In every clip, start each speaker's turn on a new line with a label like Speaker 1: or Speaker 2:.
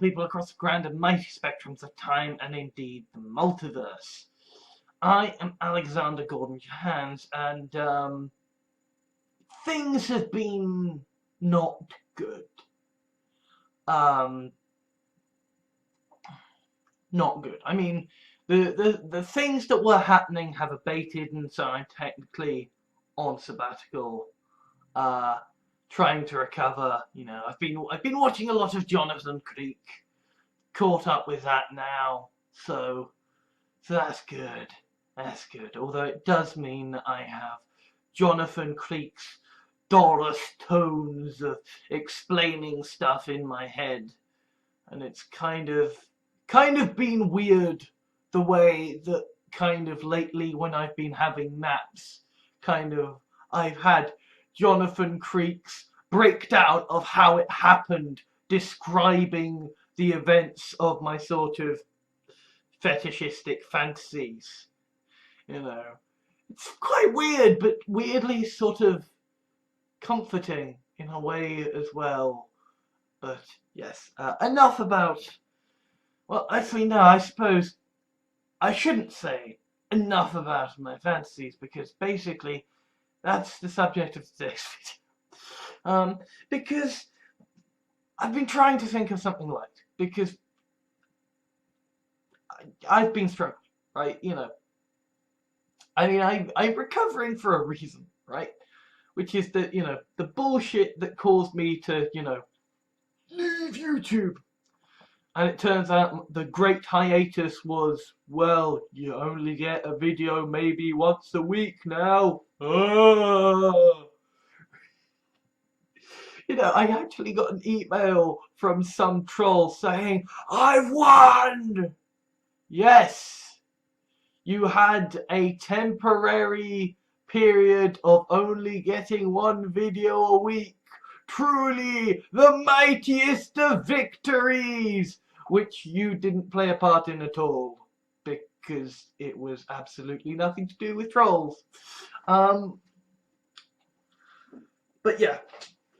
Speaker 1: people across the grand and mighty spectrums of time and indeed the multiverse. I am ImLJggi1JeA, and things have been not good. Not good. I mean, the things that were happening have abated, and so I'm technically on sabbatical, trying to recover. You know, I've been watching a lot of Jonathan Creek, caught up with that now, so that's good. That's good. Although it does mean that I have Jonathan Creek's Doris tones of explaining stuff in my head, and it's kind of been weird the way that kind of lately when I've been having naps, I've had Jonathan Creek's breakdown of how it happened, describing the events of my sort of fetishistic fantasies. You know, it's quite weird, but weirdly sort of comforting in a way as well. But yes, enough about, well, actually no, I suppose I shouldn't say enough about my fantasies, because basically that's the subject of today's video. Because I've been trying to think of something light, because I've been struggling, right? You know, I mean, I'm recovering for a reason, right? Which is that, you know, the bullshit that caused me to, you know, leave YouTube. And it turns out the great hiatus was, well, you only get a video maybe once a week now. Oh. You know, I actually got an email from some troll saying, I've won! Yes! You had a temporary period of only getting one video a week. Truly the mightiest of victories! Which you didn't play a part in at all, because it was absolutely nothing to do with trolls. But yeah,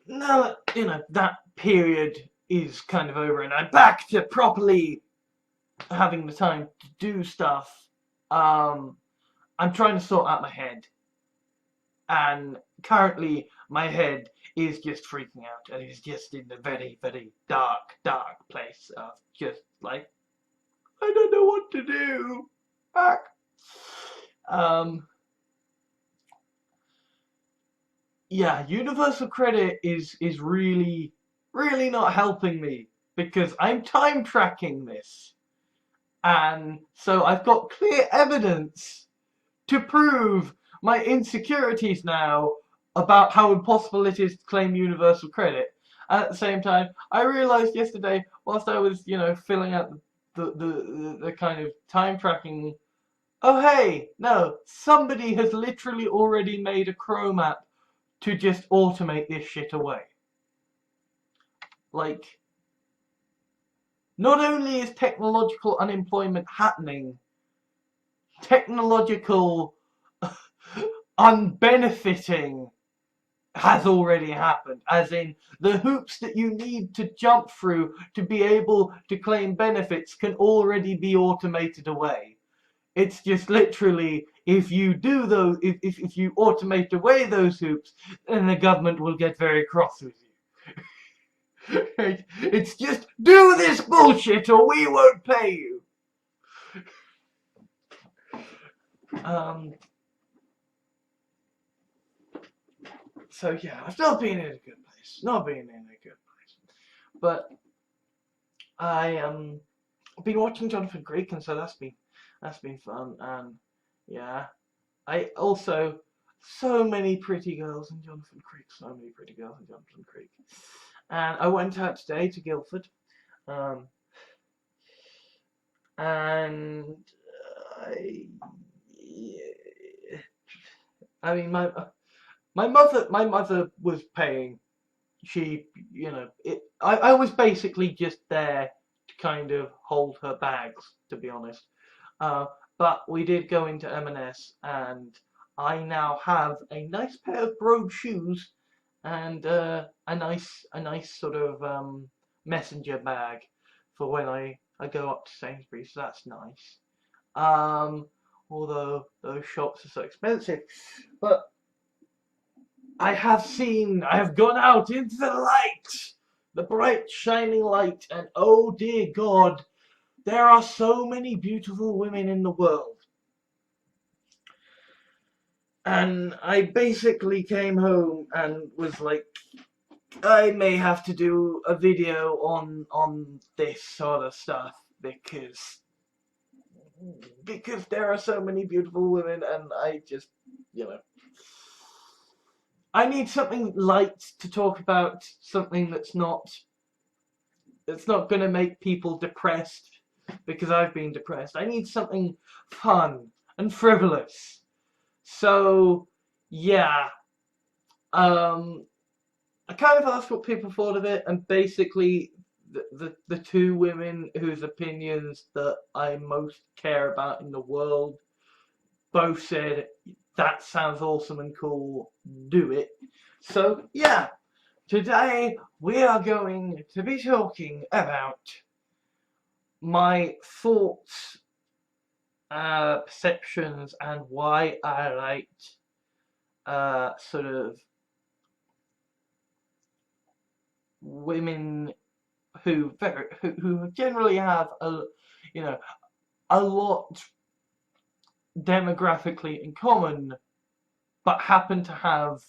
Speaker 1: now, you know, that period is kind of over and I'm back to properly having the time to do stuff. I'm trying to sort out my head, and currently my head is just freaking out, and it's just in a very, very dark place of just like, I don't know what to do. Yeah, universal credit is really not helping me, because I'm time tracking this, and so I've got clear evidence to prove my insecurities now about how impossible it is to claim universal credit. At the same time, I realized yesterday, whilst I was, you know, filling out the kind of time tracking, oh hey, no, somebody has literally already made a Chrome app to just automate this shit away. Like, not only is technological unemployment happening, technological unbenefiting has already happened, as in the hoops that you need to jump through to be able to claim benefits can already be automated away. It's just literally, if you do those, if you automate away those hoops, then the government will get very cross with you. It's just, do this bullshit or we won't pay you. So yeah, I've not been in a good place. Not been in a good place. But I've been watching Jonathan Creek, and so that's been fun. And yeah, I also, so many pretty girls in Jonathan Creek. So many pretty girls in Jonathan Creek. And I went out today to Guildford. And I mean, my mother was paying. She, you know, I was basically just there to kind of hold her bags, to be honest. But we did go into M&S, and I now have a nice pair of brogue shoes and a nice sort of messenger bag for when I go up to Sainsbury's, so that's nice. Although those shops are so expensive. But I have gone out into the light, the bright shining light, and oh dear God, there are so many beautiful women in the world. And I basically came home and was like, I may have to do a video on this sort of stuff because there are so many beautiful women, and I just, you know, I need something light to talk about, something that's not going to make people depressed because I've been depressed. I need something fun and frivolous. So yeah, I kind of asked what people thought of it, and basically the two women whose opinions that I most care about in the world both said, that sounds awesome and cool, do it. So yeah, today we are going to be talking about my thoughts, perceptions, and why I liked sort of women who generally have a lot demographically in common, but happen to have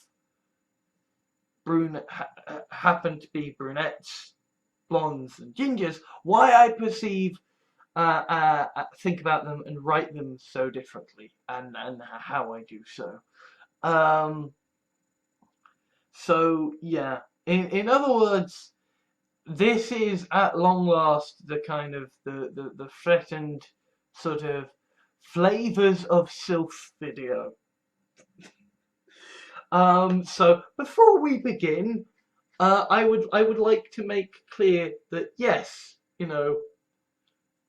Speaker 1: happen to be brunettes, blondes, and gingers. Why I perceive, think about them and write them so differently, and how I do so. So yeah, in other words, this is at long last the kind of the threatened sort of flavors of sylph video. So before we begin, I would like to make clear that yes,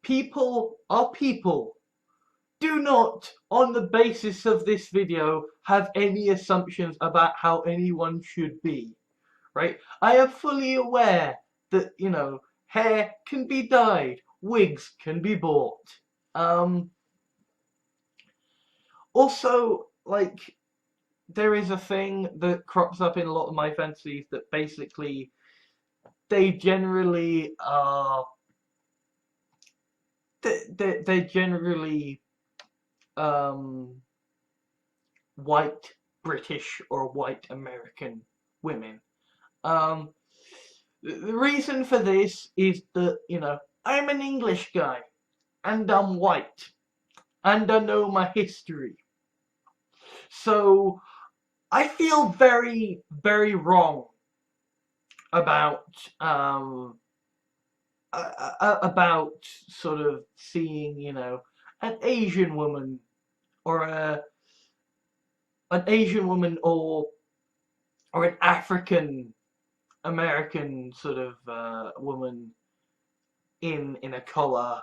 Speaker 1: people are people. Do not, on the basis of this video, have any assumptions about how anyone should be. Right? I am fully aware that, hair can be dyed, wigs can be bought. Also, like, there is a thing that crops up in a lot of my fantasies that basically they generally are. They're generally white British or white American women. The reason for this is that, I'm an English guy, and I'm white, and I know my history. So, I feel very, very wrong about, about sort of seeing, an Asian woman, or an Asian woman, or an African American sort of woman in a collar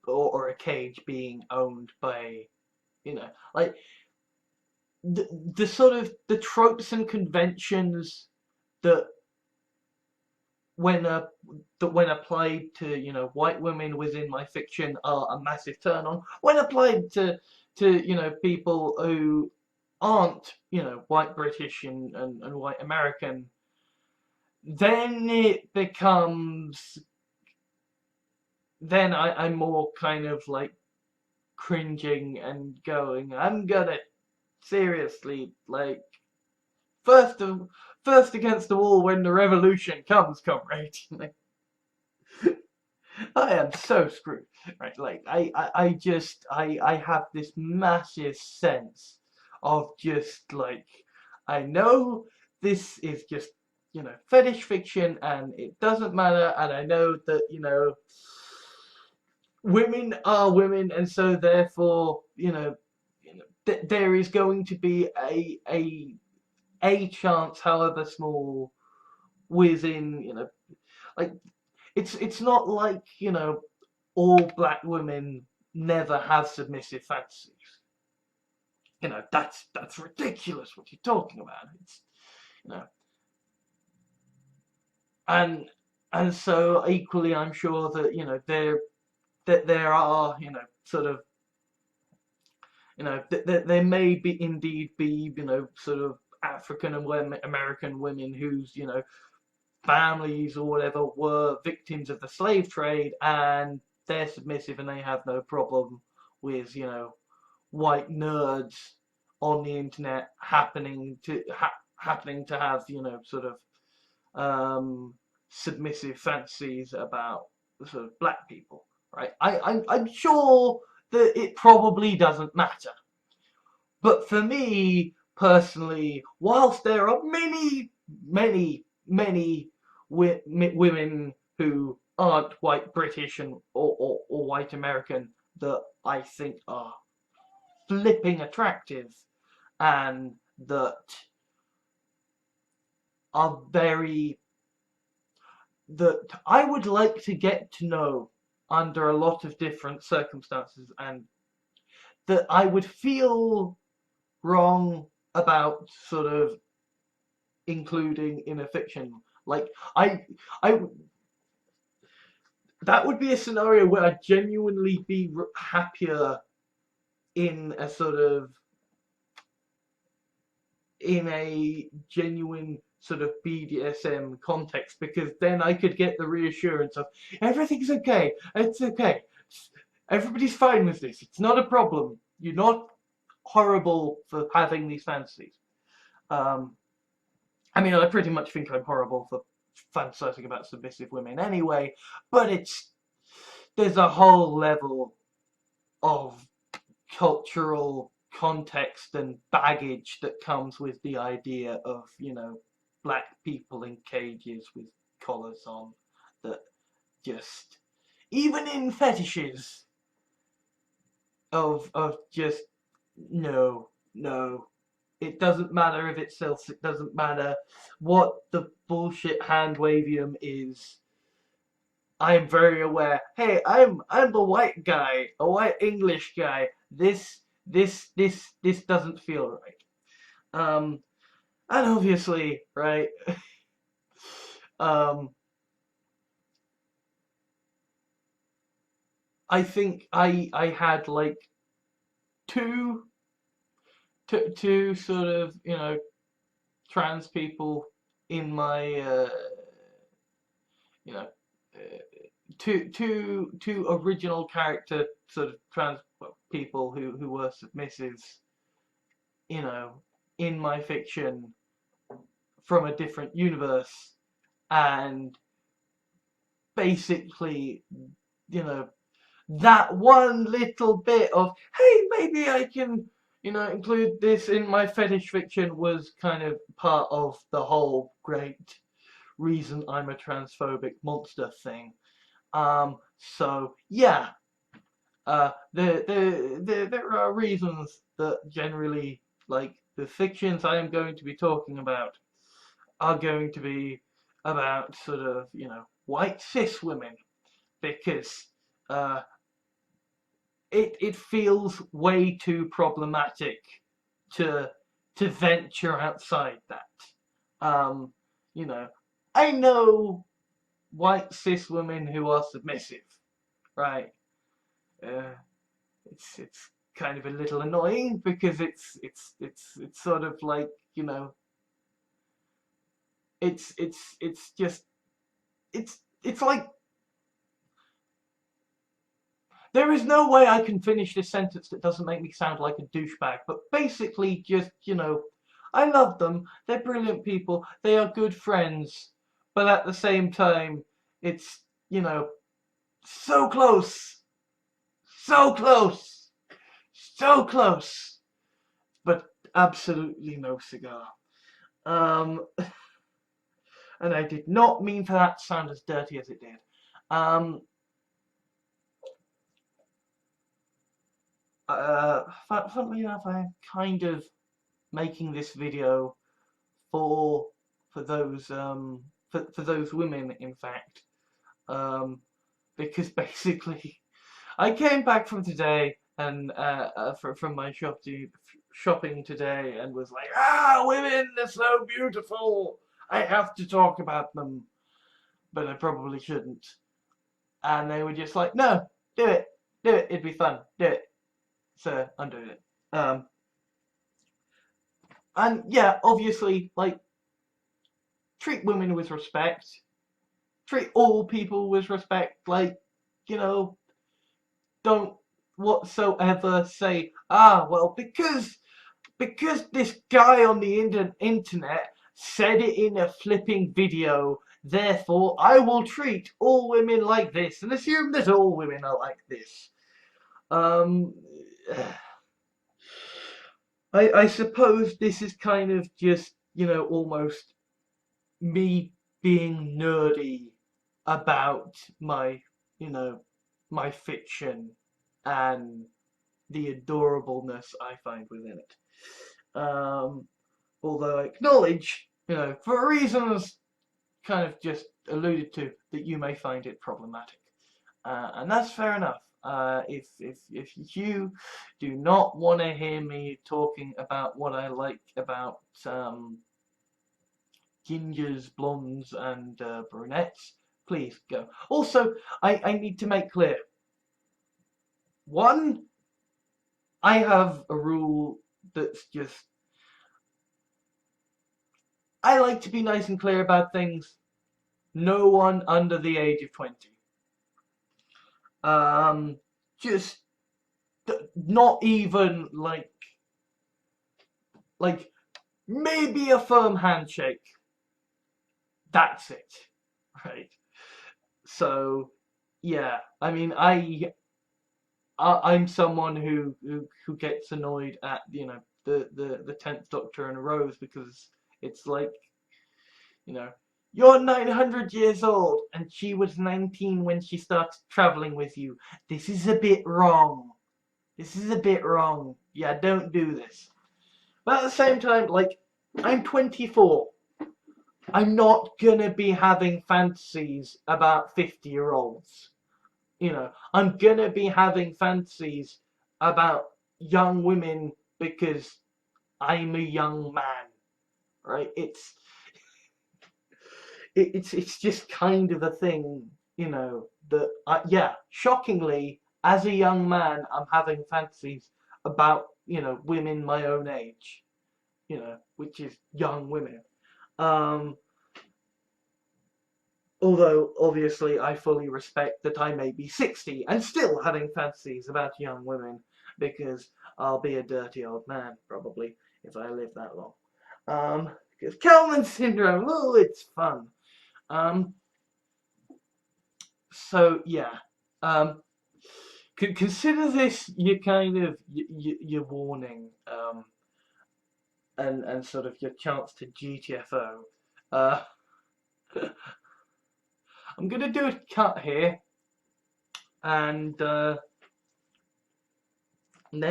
Speaker 1: or a cage being owned by, like the sort of the tropes and conventions that when applied to white women within my fiction are a massive turn on. When applied to people who aren't white British and white American, then it becomes, then I'm more kind of like cringing and going, I'm gonna seriously, like, first against the wall when the revolution comes, comrade. I am so screwed, right? Like, I have this massive sense of just like, I know this is just, fetish fiction and it doesn't matter, and I know that, women are women, and so therefore, there is going to be a chance, however small, within, like, it's not like, all black women never have submissive fantasies. That's ridiculous what you're talking about. It's, and and so equally, I'm sure that there are sort of there may be indeed be sort of African and American women whose families or whatever were victims of the slave trade, and they're submissive and they have no problem with white nerds on the internet happening to have sort of submissive fantasies about sort of black people, right? I'm sure that it probably doesn't matter, but for me personally, whilst there are many women who aren't white British or white American that I think are flipping attractive and that are that I would like to get to know under a lot of different circumstances, and that I would feel wrong about sort of including in a fiction. Like I that would be a scenario where I'd genuinely be happier in a sort of in a genuine sort of BDSM context, because then I could get the reassurance of everything's okay, it's okay, everybody's fine with this, it's not a problem, you're not horrible for having these fantasies. I mean, I pretty much think I'm horrible for fantasizing about submissive women anyway, but there's a whole level of cultural context and baggage that comes with the idea of black people in cages with collars on, that just, even in fetishes of just no, it doesn't matter if it's self, it doesn't matter what the bullshit hand wavium is. I'm very aware. Hey, I'm a white guy, a white English guy. This doesn't feel right. And obviously, right. I think I had like two sort of trans people in my you know two original character sort of trans people who were submissives in my fiction from a different universe, and basically that one little bit of, hey, maybe I can include this in my fetish fiction, was kind of part of the whole great reason I'm a transphobic monster thing. So yeah, there are reasons that generally, like, the fictions I am going to be talking about are going to be about sort of white cis women, because it feels way too problematic to venture outside that. You know, I know white cis women who are submissive, right? Uh, it's kind of a little annoying, because it's sort of like it's just it's like, there is no way I can finish this sentence that doesn't make me sound like a douchebag, but basically just, I love them, they're brilliant people, they are good friends, but at the same time, it's, so close, so close, so close, but absolutely no cigar. Um, and I did not mean for that to sound as dirty as it did. Funnily enough, I'm kind of making this video for those for those women, in fact, because basically I came back from today and from my shopping today, and was like, women, they're so beautiful, I have to talk about them. but I probably shouldn't. And they were just like, no, do it, it'd be fun, do it. So I'm doing it. And yeah, obviously, like, treat women with respect, treat all people with respect, like, you know, don't whatsoever say, well, because this guy on the internet said it in a flipping video, therefore I will treat all women like this and assume that all women are like this. I suppose this is kind of just, almost me being nerdy about my, my fiction and the adorableness I find within it. Although I acknowledge, for reasons kind of just alluded to, that you may find it problematic. And that's fair enough. If you do not want to hear me talking about what I like about gingers, blondes, and brunettes, please go. Also, I need to make clear. One, I have a rule that's just, I like to be nice and clear about things. No one under the age of 20. Just not even like maybe a firm handshake. That's it, right? So yeah, I mean, I'm someone who gets annoyed at the 10th Doctor in a row, because it's like, you're 900 years old and she was 19 when she started traveling with you. This is a bit wrong. This is a bit wrong. Yeah, don't do this. But at the same time, like, I'm 24. I'm not gonna be having fantasies about 50-year-olds. I'm gonna be having fantasies about young women because I'm a young man, right? It's just kind of a thing, that yeah, shockingly, as a young man, I'm having fantasies about, women my own age, which is young women. Although, obviously, I fully respect that I may be 60 and still having fantasies about young women, because I'll be a dirty old man, probably, if I live that long. Because Kelman syndrome, oh, it's fun. So, yeah. Consider this your kind of, your warning, and sort of your chance to GTFO. I'm going to do a cut here, and then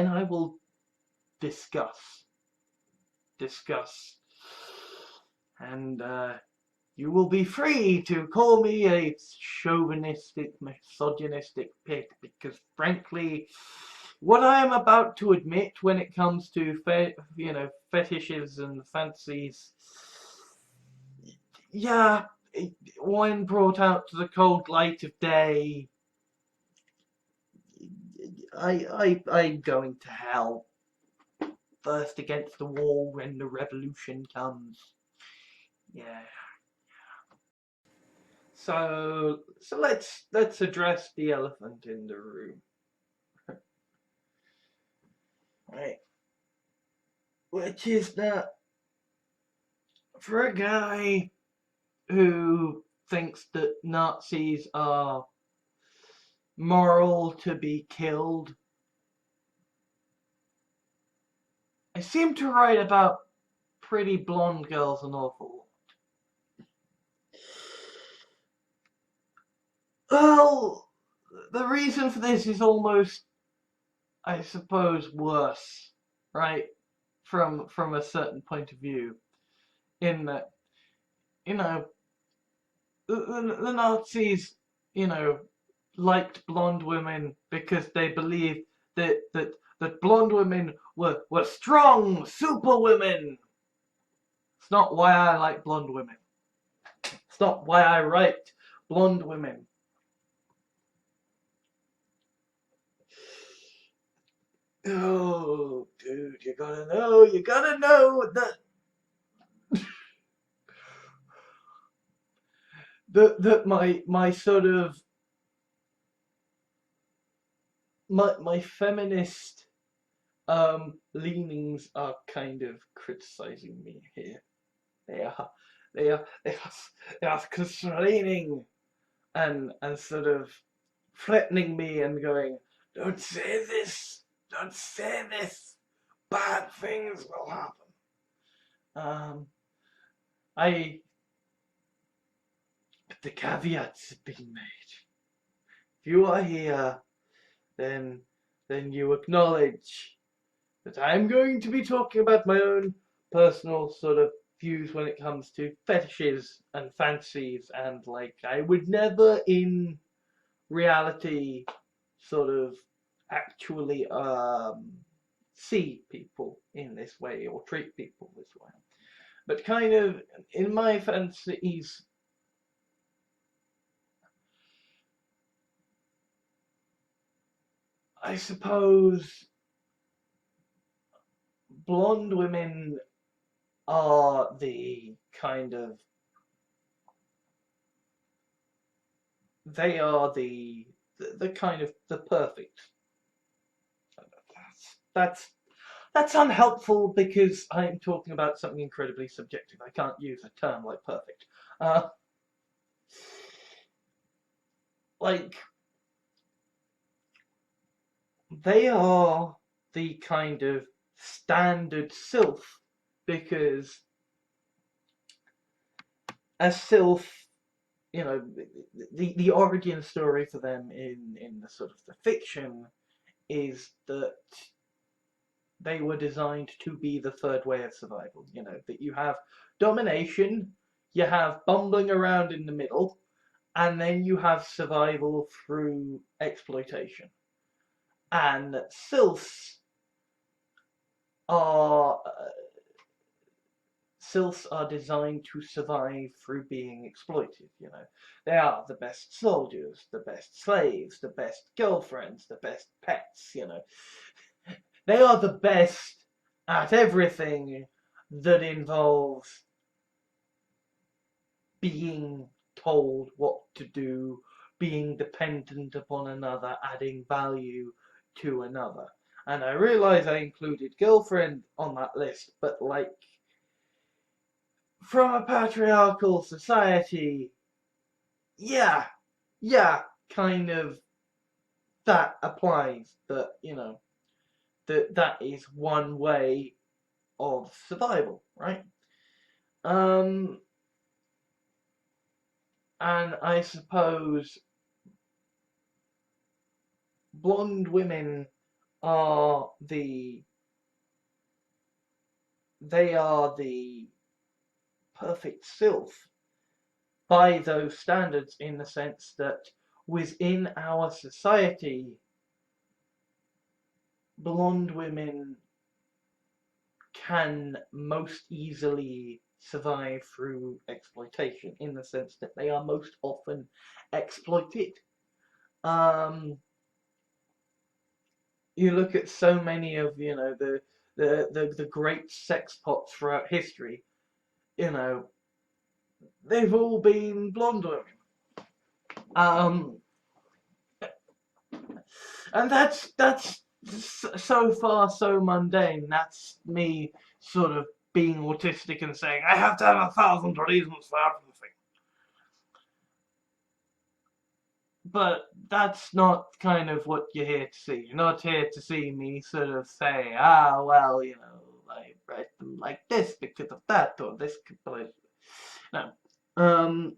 Speaker 1: I will discuss, and you will be free to call me a chauvinistic, misogynistic pig, because frankly, what I am about to admit when it comes to fetishes and fantasies, yeah, when brought out to the cold light of day, I'm going to hell first against the wall when the revolution comes. Yeah. So let's address the elephant in the room. Right. Which is that for a guy who thinks that Nazis are moral to be killed, I seem to write about pretty blonde girls an awful lot. Well, the reason for this is almost, I suppose, worse, right? From a certain point of view, in that, the Nazis, liked blonde women because they believed that blonde women were strong, super women. It's not why I like blonde women. It's not why I write blonde women. Oh, dude, you gotta know that my sort of my feminist leanings are kind of criticizing me here. They are they are they are they are constraining and sort of threatening me and going, don't say this, don't say this, bad things will happen. I but the caveats have been made. If you are here, then you acknowledge that I'm going to be talking about my own personal sort of views when it comes to fetishes and fancies, and like I would never in reality sort of actually see people in this way or treat people this way. But kind of in my fantasies, I suppose blonde women are the kind of they are the kind of the perfect. That's that's unhelpful because I'm talking about something incredibly subjective. I can't use a term like perfect. Uh, like they are the kind of standard sylph because a sylph, you know, the origin story for them in the sort of the fiction is that they were designed to be the third way of survival. You know, that you have domination, you have bumbling around in the middle, and then you have survival through exploitation. And sylphs are sylphs are designed to survive through being exploited. You know, they are the best soldiers, the best slaves, the best girlfriends, the best pets. You know, they are the best at everything that involves being told what to do, being dependent upon another, adding value to another. And I realise I included girlfriend on that list, but like, from a patriarchal society, yeah, yeah, kind of that applies. That, you know, that is one way of survival, right? Um, and I suppose blonde women are they are the perfect sylph by those standards, in the sense that within our society, blonde women can most easily survive through exploitation, in the sense that they are most often exploited. Um, you look at so many of, you know, the great sex pots throughout history. You know, they've all been blonde women. Um, and that's so far so mundane. That's me sort of being autistic and saying I have to have 1,000 reasons for everything. But that's not kind of what you're here to see. You're not here to see me sort of say, ah, well, you know, I write them like this because of that, or this. No. Um,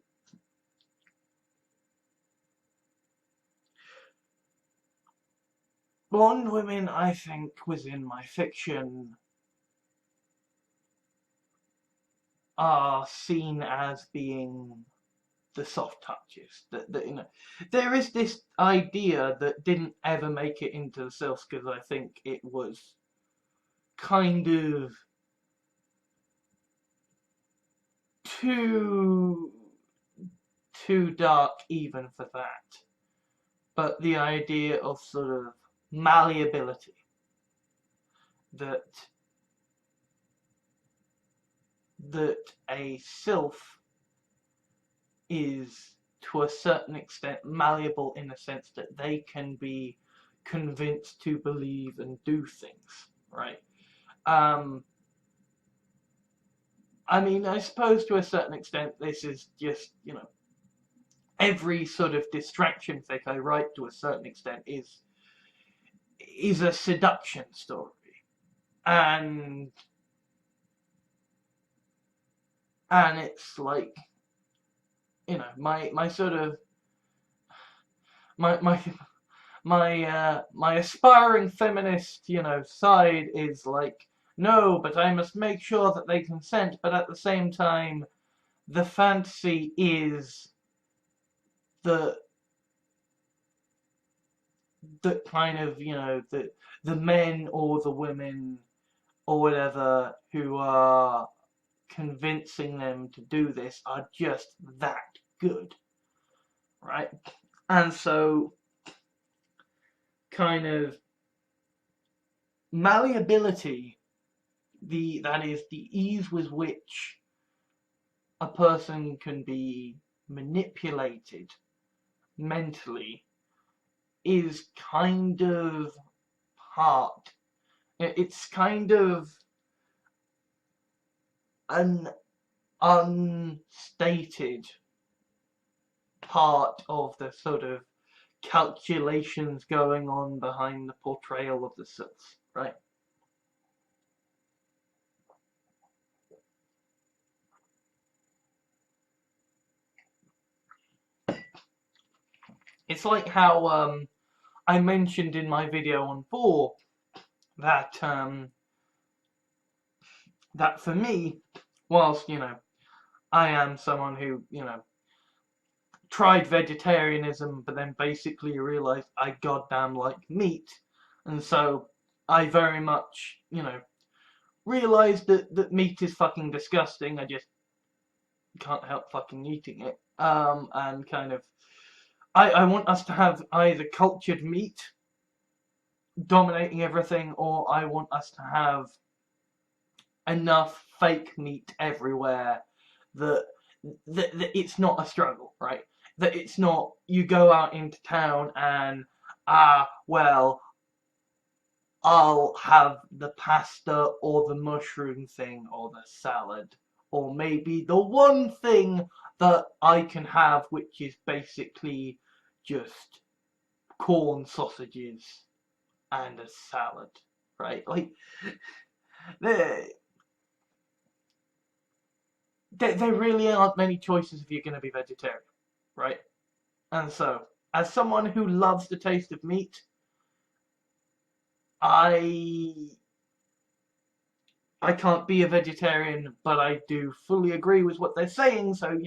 Speaker 1: blonde women, I think, within my fiction are seen as being the soft touches. That you know, there is this idea that didn't ever make it into the sylphs because I think it was kind of too too dark even for that. But the idea of sort of malleability, that a sylph is to a certain extent malleable in the sense that they can be convinced to believe and do things, right? I mean, I suppose to a certain extent this is just, every sort of distraction fic I write to a certain extent is a seduction story. And it's like, my sort of my aspiring feminist, side is like, no, but I must make sure that they consent, but at the same time, the fantasy is the kind of, the men or the women or whatever who are convincing them to do this are just that good, right? And so, kind of, malleability, that is the ease with which a person can be manipulated mentally, is kind of part. It's kind of an unstated part of the sort of calculations going on behind the portrayal of the sylph, right? It's like how I mentioned in my video on 4 that that for me, whilst I am someone who tried vegetarianism, but then basically realised I goddamn like meat, and so I very much realised that meat is fucking disgusting. I just can't help fucking eating it. And kind of, I want us to have either cultured meat dominating everything, or I want us to have enough fake meat everywhere that it's not a struggle, right? That it's not, you go out into town and, well, I'll have the pasta or the mushroom thing or the salad, or maybe the one thing that I can have, which is basically just corn sausages and a salad, right? Like, there really aren't many choices if you're going to be vegetarian, right? And so, as someone who loves the taste of meat, I can't be a vegetarian, but I do fully agree with what they're saying. So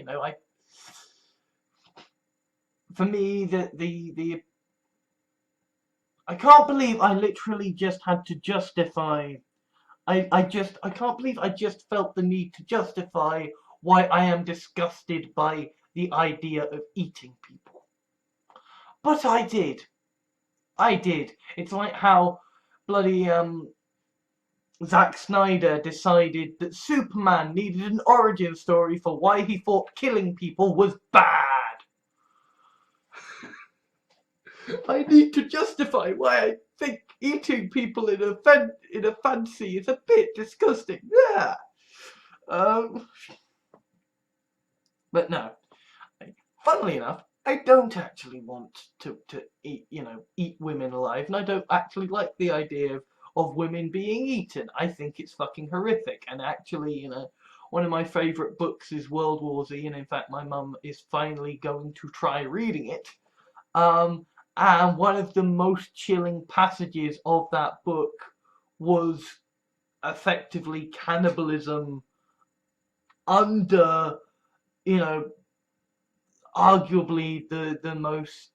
Speaker 1: for me, I can't believe I literally just had to justify. I can't believe I just felt the need to justify why I am disgusted by the idea of eating people. But I did. I did. It's like how bloody Zack Snyder decided that Superman needed an origin story for why he thought killing people was bad. I need to justify why I think eating people in a fantasy is a bit disgusting. Yeah. But no. Funnily enough, I don't actually want to eat, eat women alive, and I don't actually like the idea of women being eaten. I think it's fucking horrific, and actually, one of my favourite books is World War Z, and in fact my mum is finally going to try reading it. And one of the most chilling passages of that book was effectively cannibalism under, arguably the most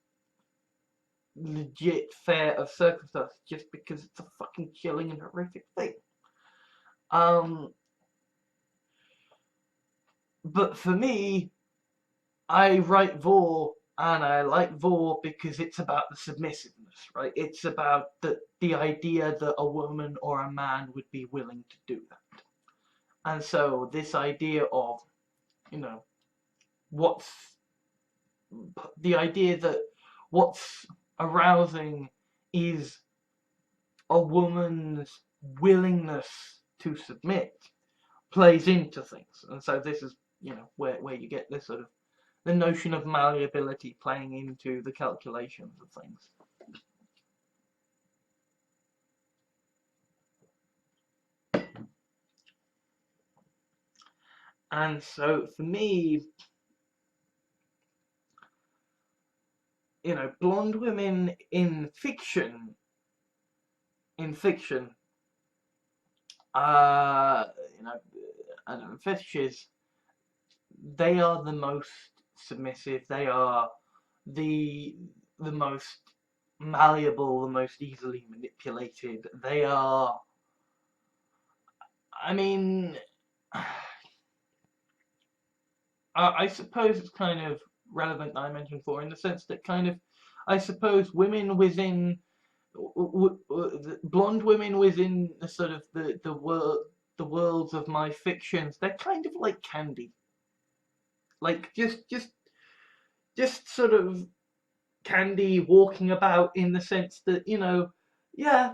Speaker 1: legit fair of circumstances, just because it's a fucking chilling and horrific thing. But for me, I write vor, and I like vor because it's about the submissiveness, right? It's about the idea that a woman or a man would be willing to do that. And so this idea of, you know, what's the idea that what's arousing is a woman's willingness to submit plays into things. And so this is, you know, where you get this sort of the notion of malleability playing into the calculations of things. And so for me, you know, blonde women in fiction, you know, and fetishes, they are the most submissive. They are the most malleable, the most easily manipulated. They are, I mean, I suppose it's kind of relevant that I mentioned before in the sense that kind of, I suppose women within, blonde women within the sort of the worlds of my fictions, they're kind of like candy. Like just sort of candy walking about in the sense that, you know, yeah,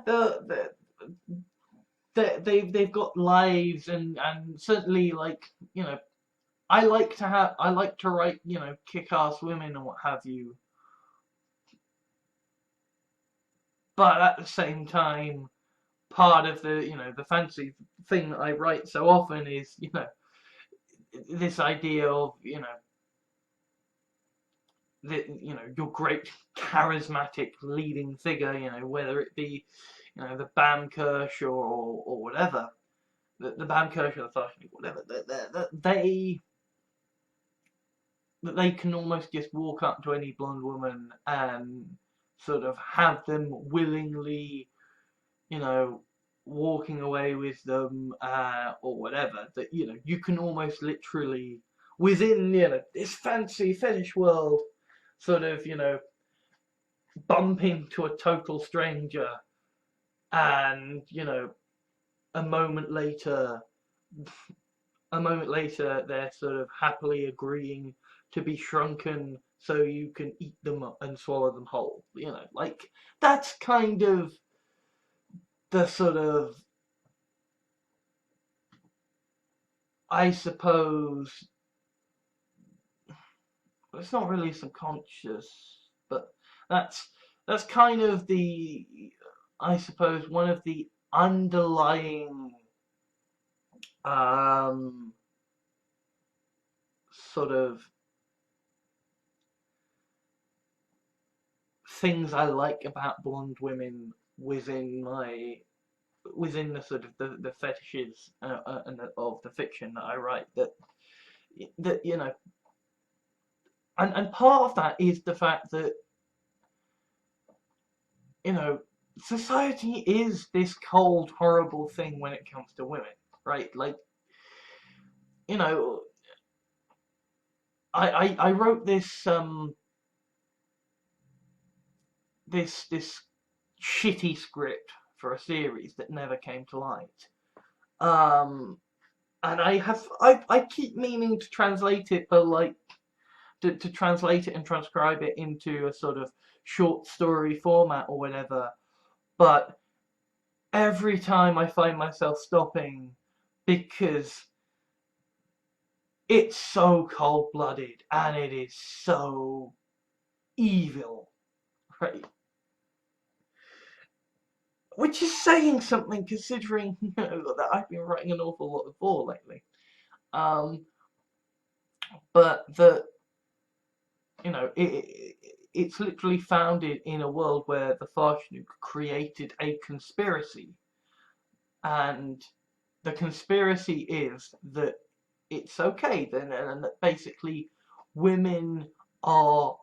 Speaker 1: they've got lives, and certainly, like, you know, I like to write, you know, kick-ass women and what have you, but at the same time, part of the, you know, the fancy thing that I write so often is, you know, this idea of, you know, you know, your great charismatic leading figure, you know, whether it be, you know, the Bamkirsch or whatever, the Bamkirsch or the Farshnik, whatever, that they can almost just walk up to any blonde woman and sort of have them willingly, you know, walking away with them, or whatever. That, you know, you can almost literally within, you know, this fancy fetish world, sort of, you know, bump into a total stranger, and, you know, a moment later they're sort of happily agreeing to be shrunken so you can eat them and swallow them whole. You know, like, that's kind of the sort of, I suppose, it's not really subconscious, but that's kind of the, I suppose, one of the underlying, um, sort of things I like about blonde women within the sort of the fetishes, and of the fiction that I write, that you know, and part of that is the fact that, you know, society is this cold, horrible thing when it comes to women, right? Like, you know, I wrote this shitty script for a series that never came to light. And I keep meaning to translate it, but like to translate it and transcribe it into a sort of short story format or whatever. But every time I find myself stopping because it's so cold-blooded and it is so evil, right? Which is saying something, considering, you know, that I've been writing an awful lot of vor lately. Um, but the, you know, it's literally founded in a world where the Farshnik created a conspiracy, and the conspiracy is that it's okay then, and that basically women are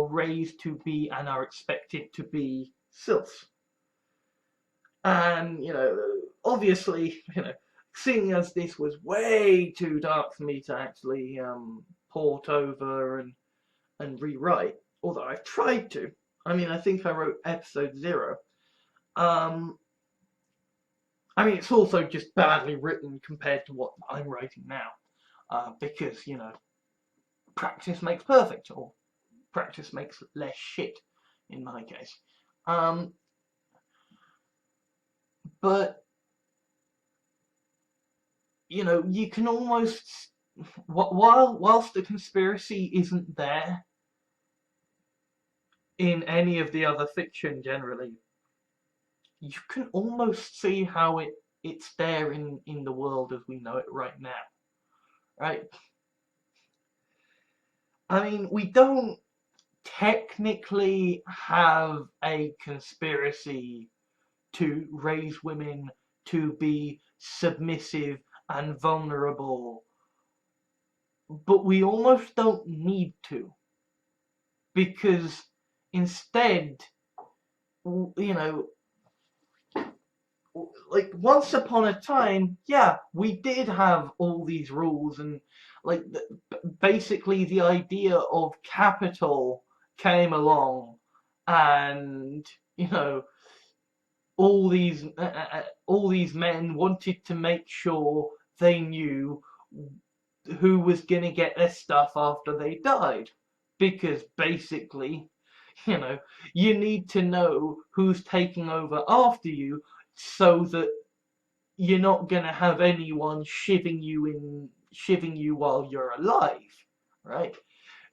Speaker 1: raised to be and are expected to be sylphs. And, you know, obviously, you know, seeing as this was way too dark for me to actually port over and rewrite, although I've tried to. I mean, I think I wrote episode 0. I mean, it's also just badly written compared to what I'm writing now, because, you know, practice makes perfect, or practice makes less shit, in my case. But, you know, you can almost, whilst the conspiracy isn't there in any of the other fiction generally, you can almost see how it's there in the world as we know it right now, right? I mean, we don't technically have a conspiracy to raise women to be submissive and vulnerable, but we almost don't need to, because instead, you know, like once upon a time, yeah, we did have all these rules, and like basically the idea of capital came along, and you know, all these men wanted to make sure they knew who was gonna get their stuff after they died, because basically, you know, you need to know who's taking over after you, so that you're not gonna have anyone shivving you while you're alive, right?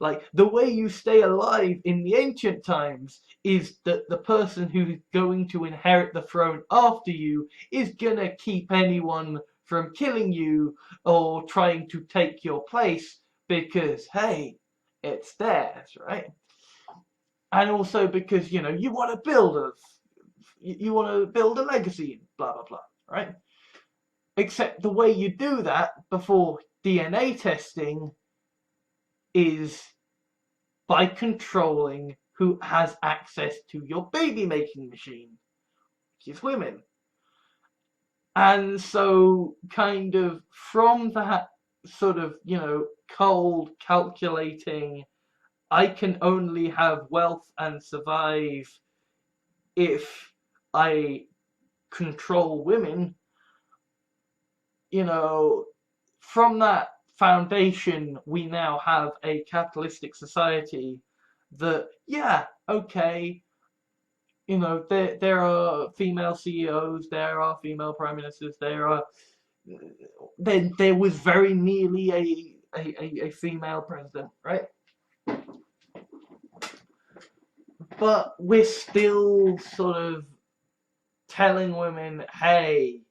Speaker 1: Like, the way you stay alive in the ancient times is that the person who's going to inherit the throne after you is gonna keep anyone from killing you or trying to take your place, because, hey, it's theirs, right? And also because, you know, you want to build a legacy, blah, blah, blah, right? Except the way you do that before DNA testing is by controlling who has access to your baby making machine, which is women. And so, kind of from that sort of, you know, cold, calculating, I can only have wealth and survive if I control women, you know, from that foundation, we now have a capitalistic society that, yeah, okay, you know, there are female CEOs, there are female prime ministers, there was very nearly a female president, right? But we're still sort of telling women, hey,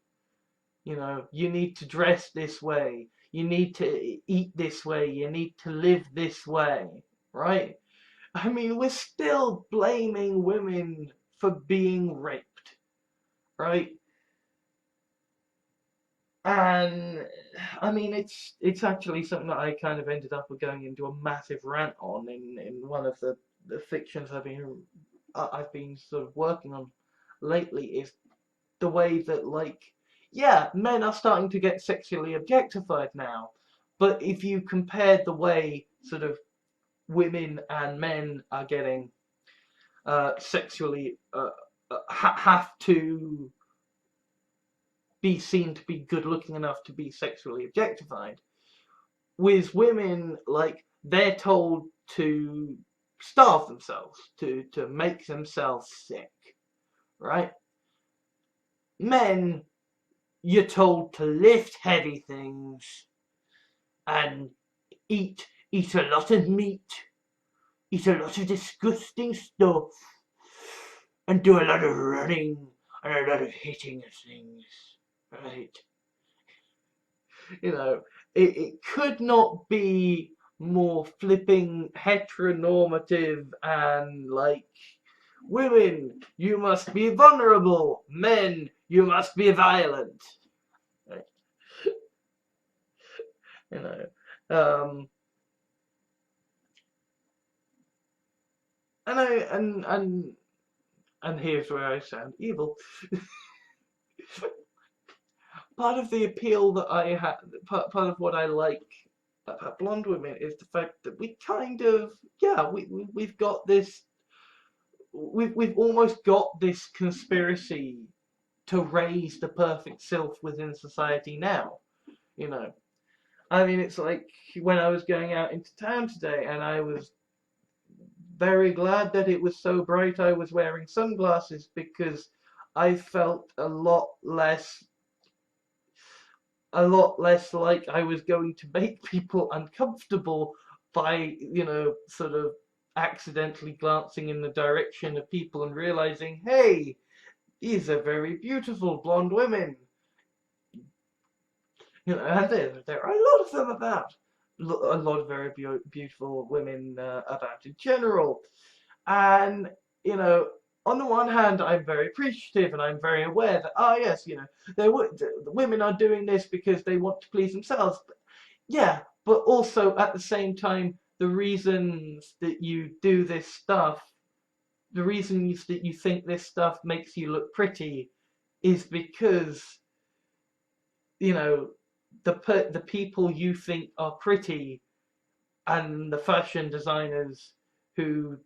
Speaker 1: you know, you need to dress this way, you need to eat this way, you need to live this way, right? I mean, we're still blaming women for being raped, right? And I mean, it's actually something that I kind of ended up going into a massive rant on in one of the fictions I've been sort of working on lately, is the way that, like, yeah, men are starting to get sexually objectified now, but if you compare the way sort of women and men are getting sexually have to be seen to be good looking enough to be sexually objectified, with women, like, they're told to starve themselves, to make themselves sick, right? Men, you're told to lift heavy things and eat a lot of meat, eat a lot of disgusting stuff, and do a lot of running and a lot of hitting of things, right? You know, it could not be more flipping heteronormative, and like, women, you must be vulnerable, men, you must be violent, right? You know, and I and here's where I sound evil. Part of the appeal that I have, part of what I like about blonde women is the fact that we kind of, yeah, we've got this, we've almost got this conspiracy to raise the perfect self within society now, you know. I mean, it's like when I was going out into town today, and I was very glad that it was so bright I was wearing sunglasses, because I felt a lot less like I was going to make people uncomfortable by, sort of accidentally glancing in the direction of people and realizing, hey, these are very beautiful blonde women. And there are a lot of them about. A lot of very beautiful women about in general. And, you know, on the one hand, I'm very appreciative and I'm very aware that, oh, yes, the women are doing this because they want to please themselves. But, yeah, but also at the same time, the reasons that you do this stuff, the reasons that you think this stuff makes you look pretty is because, you know, the people you think are pretty and the fashion designers who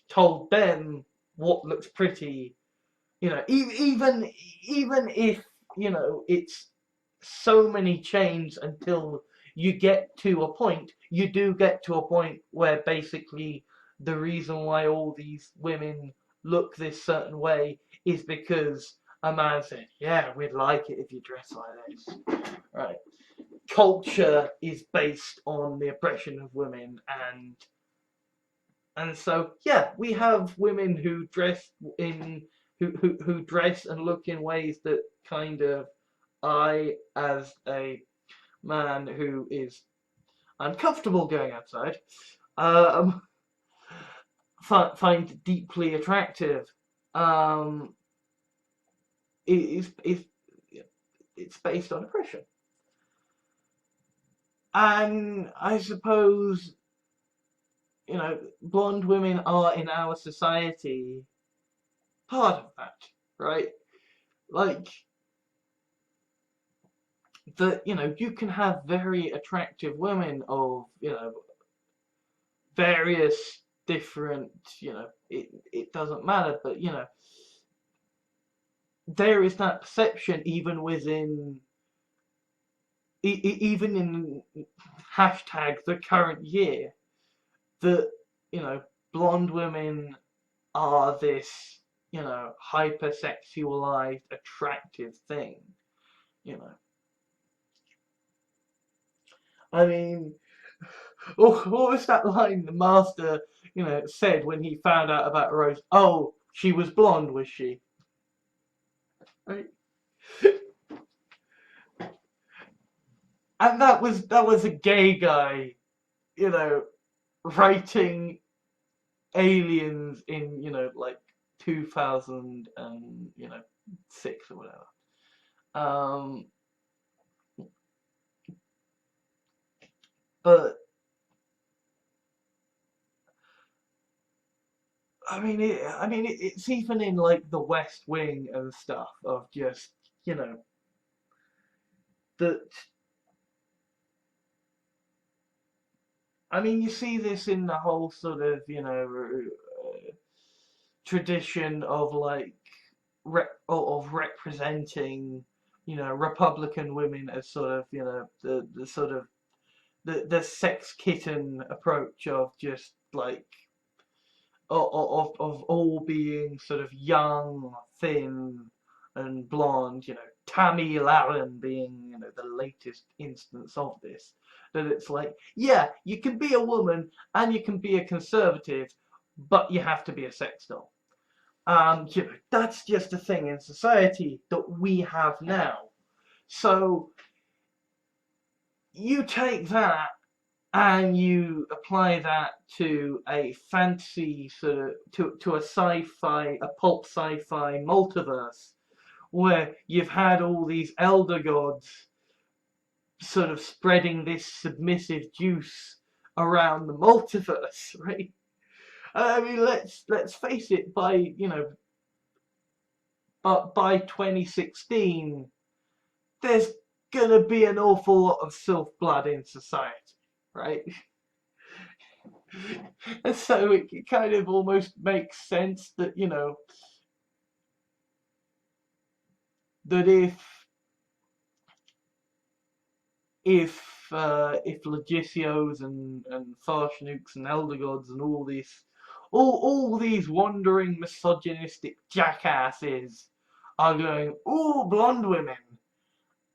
Speaker 1: told them what looks pretty, even if, it's so many chains until you get to a point, you do get to a point where basically the reason why all these women look this certain way is because a man said, yeah, we'd like it if you dress like this. Right. Culture is based on the oppression of women, and so, yeah, we have women who dress in who dress and look in ways that kind of, I, as a man who is uncomfortable going outside, um, find deeply attractive. Um, is it's based on oppression, and I suppose, blonde women are in our society part of that, right? Like, that, you can have very attractive women of, various different, it doesn't matter, but, there is that perception even within, even in hashtag the current year, that, blonde women are this, hypersexualized, attractive thing, you know. I mean, what was that line the master, said when he found out about Rose? Oh, she was blonde, was she? Right? And that was a gay guy, you know, writing Aliens in, like 2006 or whatever. Um, but it's even in like the West Wing and stuff of just, you know, that. I mean, you see this in the whole sort of, tradition of like of representing, Republican women as sort of, the sort of the sex kitten approach of just like of all being sort of young, thin, and blonde. Tammy Laren being, the latest instance of this. That it's like, yeah, you can be a woman and you can be a conservative, but you have to be a sex doll. That's just a thing in society that we have now. So you take that and you apply that to a fantasy sort of to a sci-fi, a pulp sci-fi multiverse, where you've had all these elder gods sort of spreading this submissive juice around the multiverse, right? I mean, let's face it. By 2016, there's gonna be an awful lot of self blood in society. right? And so it kind of almost makes sense that, you know, that if Legisios and Farshnukes and Elder Gods and all these wandering misogynistic jackasses are going, ooh, blonde women,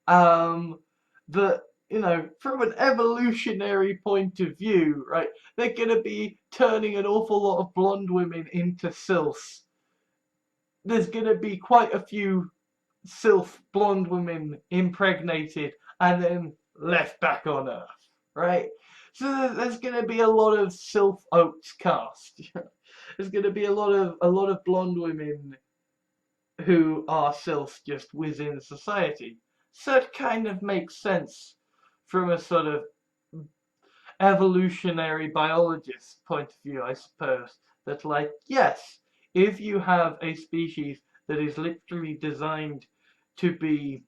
Speaker 1: that, you know, from an evolutionary point of view, right, they're going to be turning an awful lot of blonde women into sylphs. There's going to be quite a few sylph blonde women impregnated and then left back on Earth, right? So there's going to be a lot of sylph oats cast. There's going to be a lot of blonde women who are sylphs just within society. So it kind of makes sense from a sort of evolutionary biologist point of view, I suppose, that, like, yes, if you have a species that is literally designed to be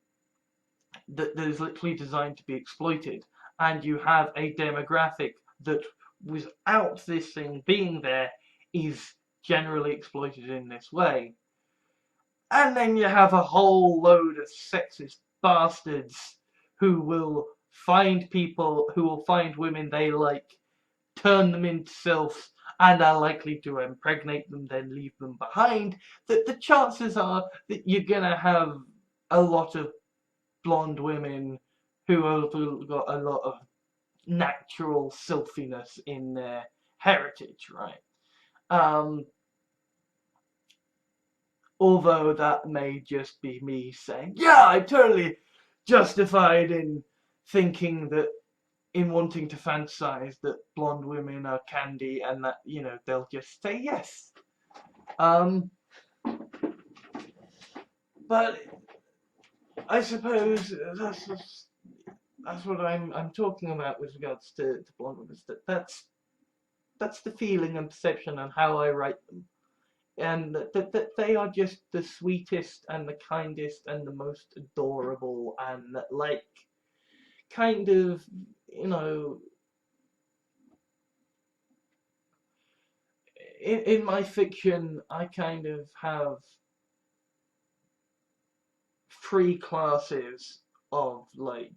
Speaker 1: exploited, and you have a demographic that without this thing being there is generally exploited in this way, and then you have a whole load of sexist bastards who will find women they like, turn them into sylphs, and are likely to impregnate them, then leave them behind, that the chances are that you're gonna have a lot of blonde women who have got a lot of natural sylphiness in their heritage, right? Although that may just be me saying, yeah, I'm totally justified in thinking that, in wanting to fantasize that blonde women are candy, and that, you know, they'll just say yes. But I suppose that's what I'm talking about with regards to blonde women. That's the feeling and perception and how I write them, and that they are just the sweetest and the kindest and the most adorable, and like, kind of, you know, in my fiction I kind of have three classes of, like,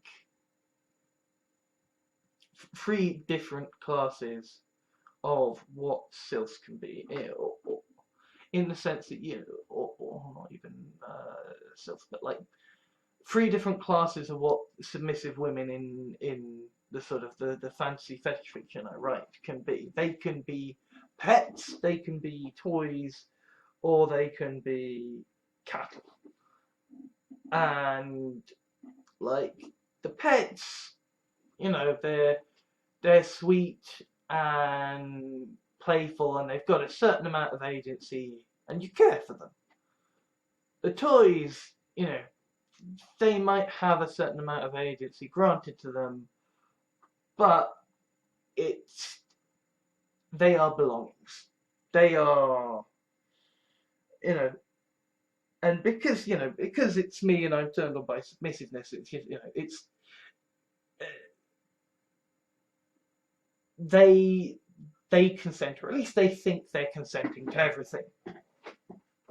Speaker 1: three different classes of what sylphs can be, or in the sense that, you know, or not even sylphs, but like three different classes of what submissive women in the sort of the fantasy fetish fiction I write can be. They can be pets, they can be toys, or they can be cattle. And, like, the pets, you know, they're sweet and playful, and they've got a certain amount of agency, and you care for them. The toys, you know, they might have a certain amount of agency granted to them, but they are belongings. They are, you know, and because, you know, because it's me and I'm turned on by submissiveness, it's, you know, it's they consent, or at least they think they're consenting to everything,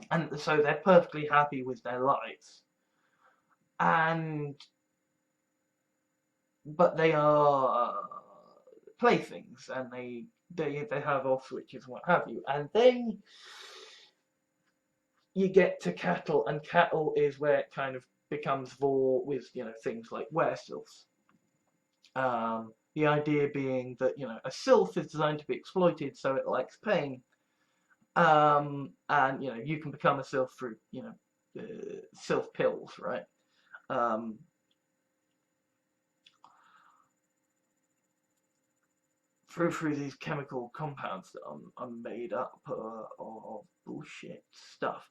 Speaker 1: and so they're perfectly happy with their lives. But they are playthings, and they have off switches and what have you. And then you get to cattle, and cattle is where it kind of becomes vor with, you know, things like were-sylphs. The idea being that, you know, a sylph is designed to be exploited, so it likes pain. And, you know, you can become a sylph through, you know, sylph pills, right? Through these chemical compounds that are made up of bullshit stuff.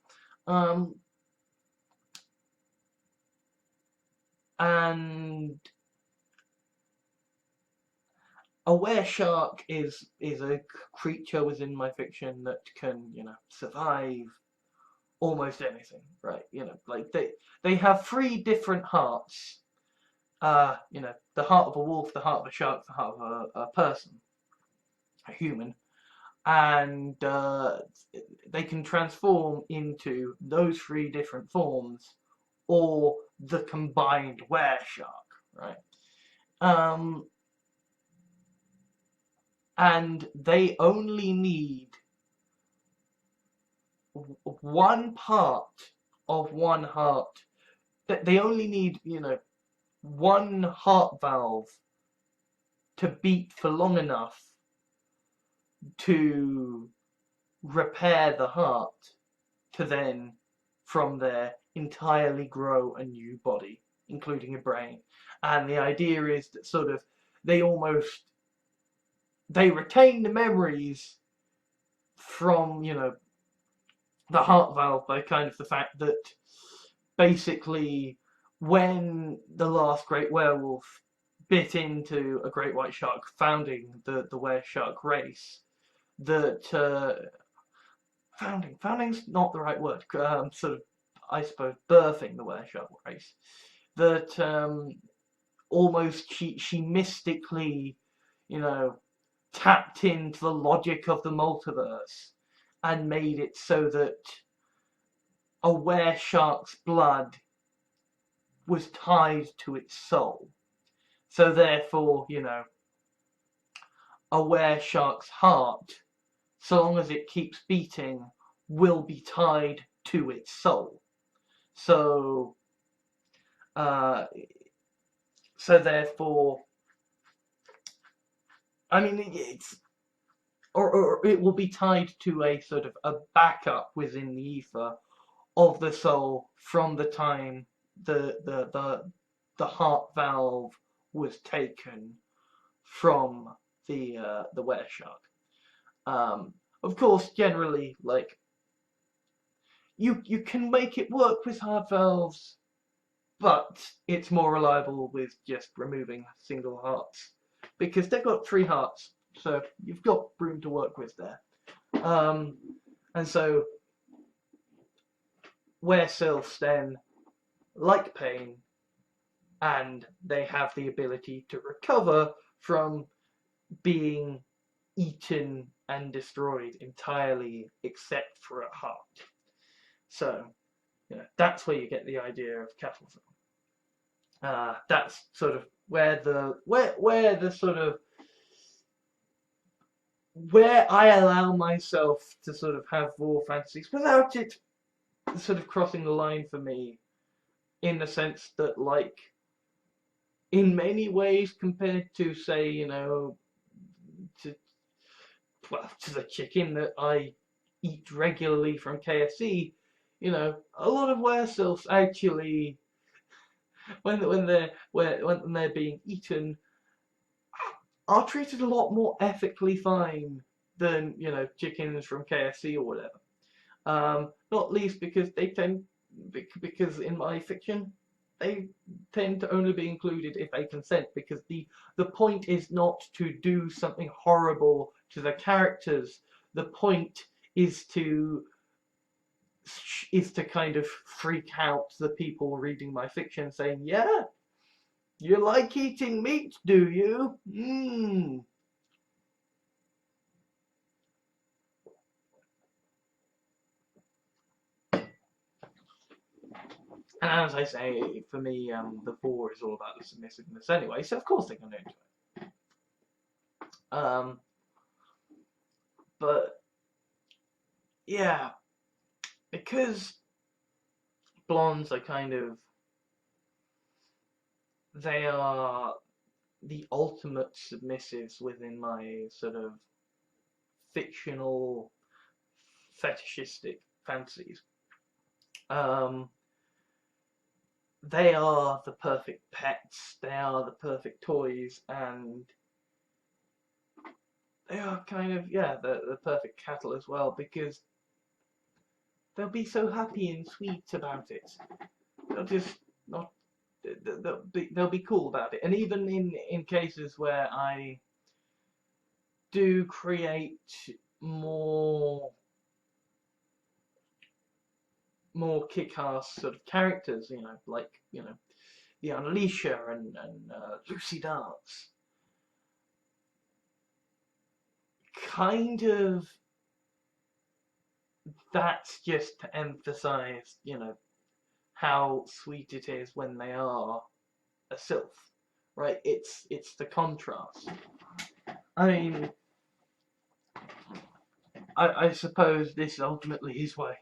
Speaker 1: And a were-shark is a creature within my fiction that can, you know, survive almost anything, right? You know, like, they have three different hearts, you know, the heart of a wolf, the heart of a shark, the heart of a person, a human, and they can transform into those three different forms, or the combined were-shark, right? And they only need one part of one heart. They only need, you know, one heart valve to beat for long enough to repair the heart, to then from there entirely grow a new body, including a brain. And the idea is that sort of they retain the memories from, you know, the heart valve, by kind of the fact that basically when the last great werewolf bit into a great white shark, founding the were-shark race, that founding's not the right word, sort of, I suppose, birthing the were-shark race, that almost she mystically, you know, tapped into the logic of the multiverse and made it so that a were-shark's blood was tied to its soul. So therefore, you know, a were-shark's heart, so long as it keeps beating, will be tied to its soul. So, so therefore, I mean, it's or it will be tied to a sort of a backup within the ether of the soul from the time the heart valve was taken from the were-shark. Of course, generally, like you can make it work with heart valves, but it's more reliable with just removing single hearts, because they've got 3 hearts, so you've got room to work with there. And so were-sylphs then like pain, and they have the ability to recover from being eaten and destroyed entirely except for a heart. So, you know, that's where you get the idea of cattle film. That's sort of where the sort of where I allow myself to sort of have raw fantasies without it sort of crossing the line for me, in the sense that, like, in many ways compared to, say, you know, to the chicken that I eat regularly from KFC, you know, a lot of were-sylphs actually, when they're being eaten, are treated a lot more ethically fine than, you know, chickens from KFC or whatever. Not least because because in my fiction, they tend to only be included if they consent, because the point is not to do something horrible to the characters. The point is to kind of freak out the people reading my fiction, saying, yeah, you like eating meat, do you? And as I say, for me, the 4 is all about the submissiveness anyway, so of course they're going to enjoy it. But yeah, because blondes are kind of, they are the ultimate submissives within my sort of fictional fetishistic fantasies. They are the perfect pets, they are the perfect toys, and they are kind of, yeah, the perfect cattle as well, because they'll be so happy and sweet about it. They'll just not, they'll be cool about it. And even in cases where I do create more kick-ass sort of characters, you know, like, you know, the Unleasher and Lucy Dance, kind of, that's just to emphasize, how sweet it is when they are a sylph, right? It's the contrast. I mean, I suppose this ultimately is why.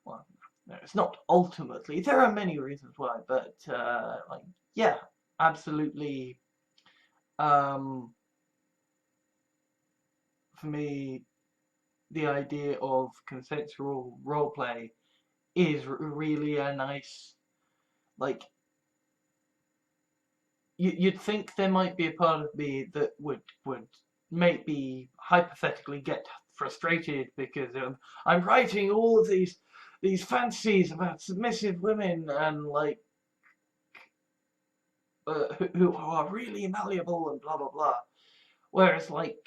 Speaker 1: Well, no, it's not ultimately. There are many reasons why, but like, yeah, absolutely. Um, for me, the idea of consensual roleplay is really a nice, like, you'd think there might be a part of me that would maybe hypothetically get frustrated because I'm writing all of these fantasies about submissive women and like who are really malleable and blah blah blah. Whereas like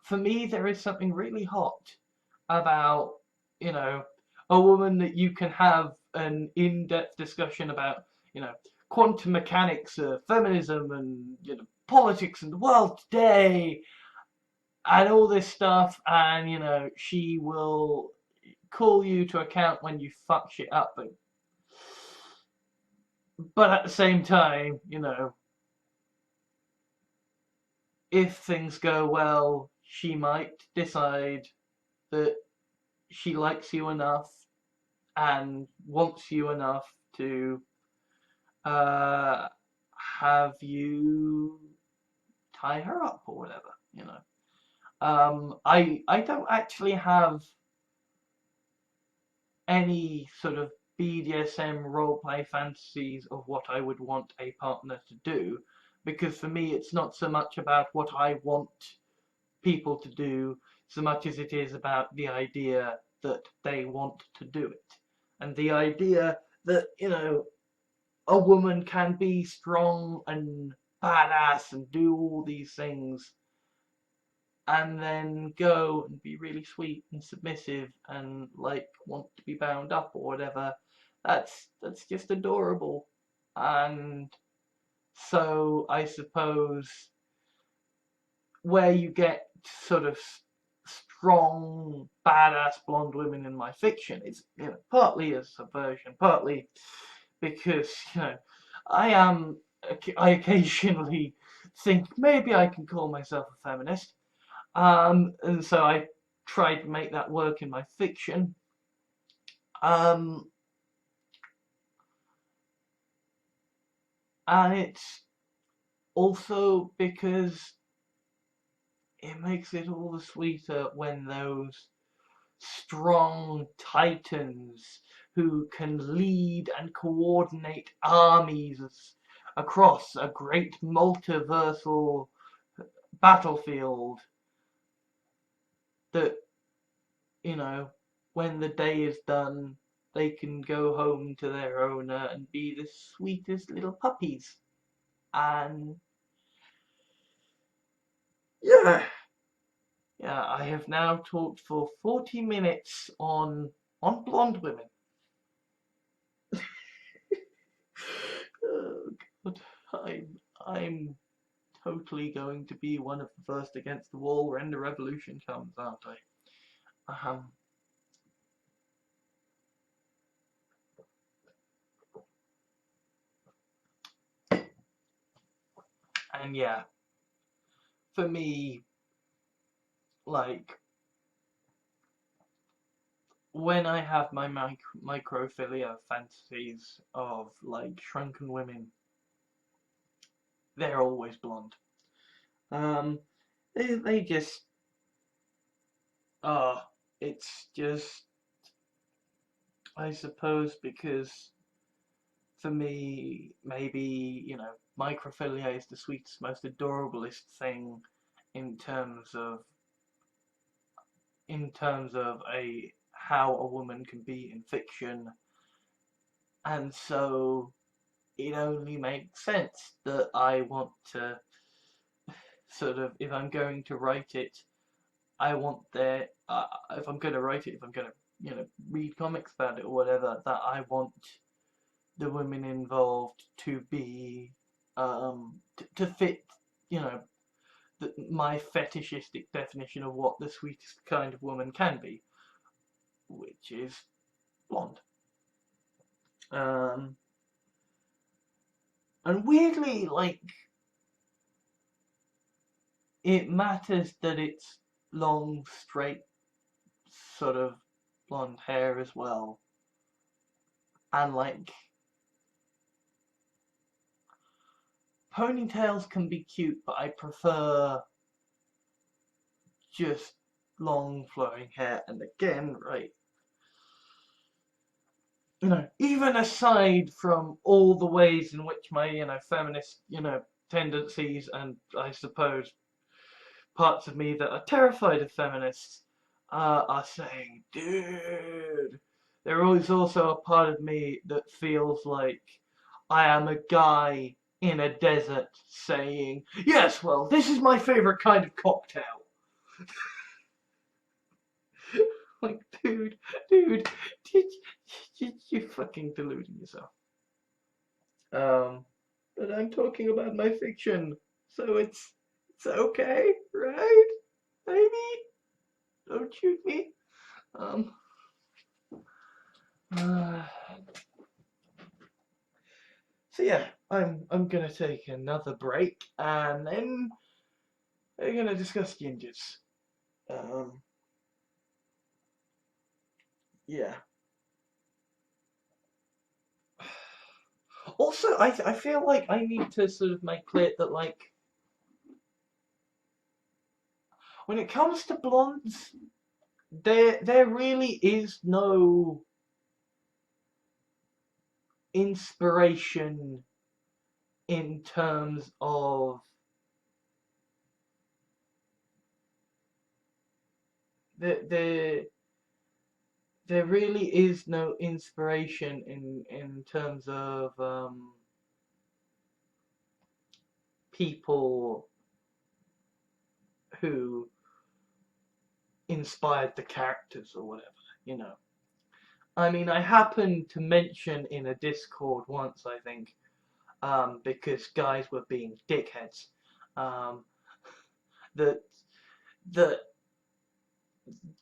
Speaker 1: for me, there is something really hot about, you know, a woman that you can have an in-depth discussion about, quantum mechanics, feminism, and politics and the world today, and all this stuff, and she will call you to account when you fuck shit up, but at the same time, if things go well, she might decide that she likes you enough and wants you enough to uh, have you tie her up or whatever. I don't actually have any sort of BDSM roleplay fantasies of what I would want a partner to do, because for me it's not so much about what I want people to do so much as it is about the idea that they want to do it. And the idea that, a woman can be strong and badass and do all these things and then go and be really sweet and submissive and like want to be bound up or whatever. That's just adorable. And so I suppose where you get sort of strong, badass blonde women in my fiction is, partly a subversion, partly because, I am, I occasionally think maybe I can call myself a feminist. And so I tried to make that work in my fiction. Um, and it's also because it makes it all the sweeter when those strong titans who can lead and coordinate armies across a great multiversal battlefield, that, when the day is done, they can go home to their owner and be the sweetest little puppies. And yeah, yeah, I have now talked for 40 minutes on blonde women. Oh God, I'm totally going to be one of the first against the wall when the revolution comes, aren't I? And yeah, for me, like, when I have my microphilia fantasies of like shrunken women, they're always blonde. Um, they just, oh, it's just, I suppose, because for me, maybe, microphilia is the sweetest, most adorablest thing in terms of a how a woman can be in fiction, and so it only makes sense that I want to sort of, if I'm going to write it, I want there, if I'm going to write it, if I'm going to, read comics about it or whatever, that I want the women involved to be to fit, you know, my fetishistic definition of what the sweetest kind of woman can be, which is blonde. Um, and weirdly, like, it matters that it's long, straight, sort of blonde hair as well. And like, ponytails can be cute, but I prefer just long flowing hair. And again, right, you know, even aside from all the ways in which my, you know, feminist, you know, tendencies, and I suppose parts of me that are terrified of feminists are saying, dude, there is also a part of me that feels like I am a guy in a desert saying, yes, well, this is my favorite kind of cocktail. Like, dude, you fucking deluding yourself. But I'm talking about my fiction, so it's okay, right? Maybe? Don't shoot me. Um, uh, so yeah, I'm gonna take another break, and then we're gonna discuss gingers. Um, yeah. Also, I feel like I need to sort of make clear that, like, when it comes to blondes, there really is no inspiration in terms of the there really is no inspiration in terms of people who inspired the characters or whatever, you know. I mean, I happened to mention in a Discord once, I think, because guys were being dickheads, um, that that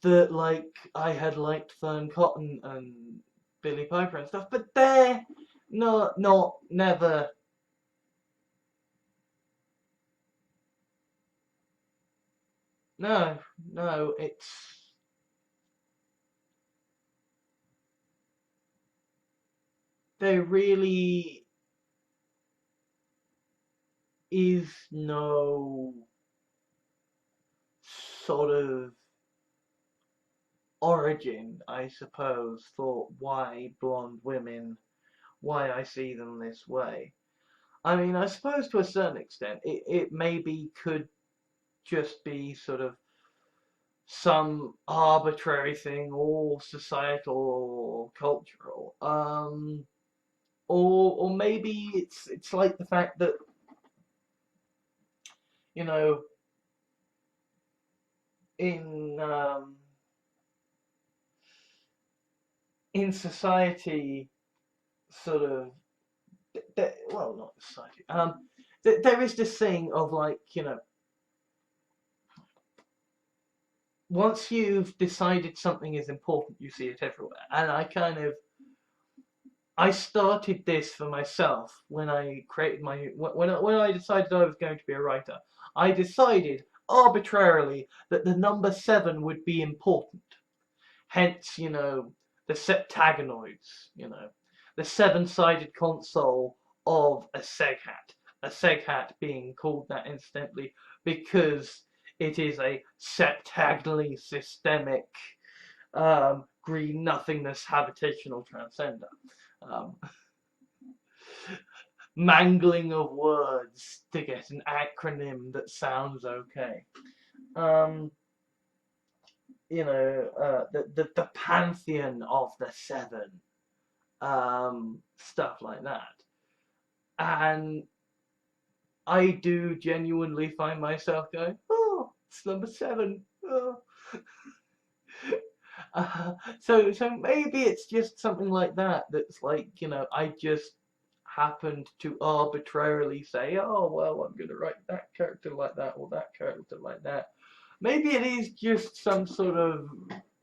Speaker 1: that like I had liked Fern Cotton and Billy Piper and stuff, but they're not never. No, no, there really is no sort of origin, I suppose, for why blonde women, why I see them this way. I mean, I suppose to a certain extent, it maybe could just be sort of some arbitrary thing, or societal or cultural, or maybe it's like the fact that, you know, in in society, sort of, well, not society, there is this thing of, like, you know, once you've decided something is important, you see it everywhere. And I started this for myself when I created when I decided I was going to be a writer. I decided arbitrarily that the number 7 would be important. Hence, you know, the septagonoids, you know, the 7-sided console of a seghat. A seghat being called that, incidentally, because it is a septagonally systemic green nothingness habitational transcender. Um, Mangling of words to get an acronym that sounds okay. Um, you know, the pantheon of the 7, stuff like that. And I do genuinely find myself going, oh, it's number 7. Oh. So maybe it's just something like that. That's like, you know, I just happened to arbitrarily say, oh well, I'm gonna write that character like that or that character like that. Maybe it is just some sort of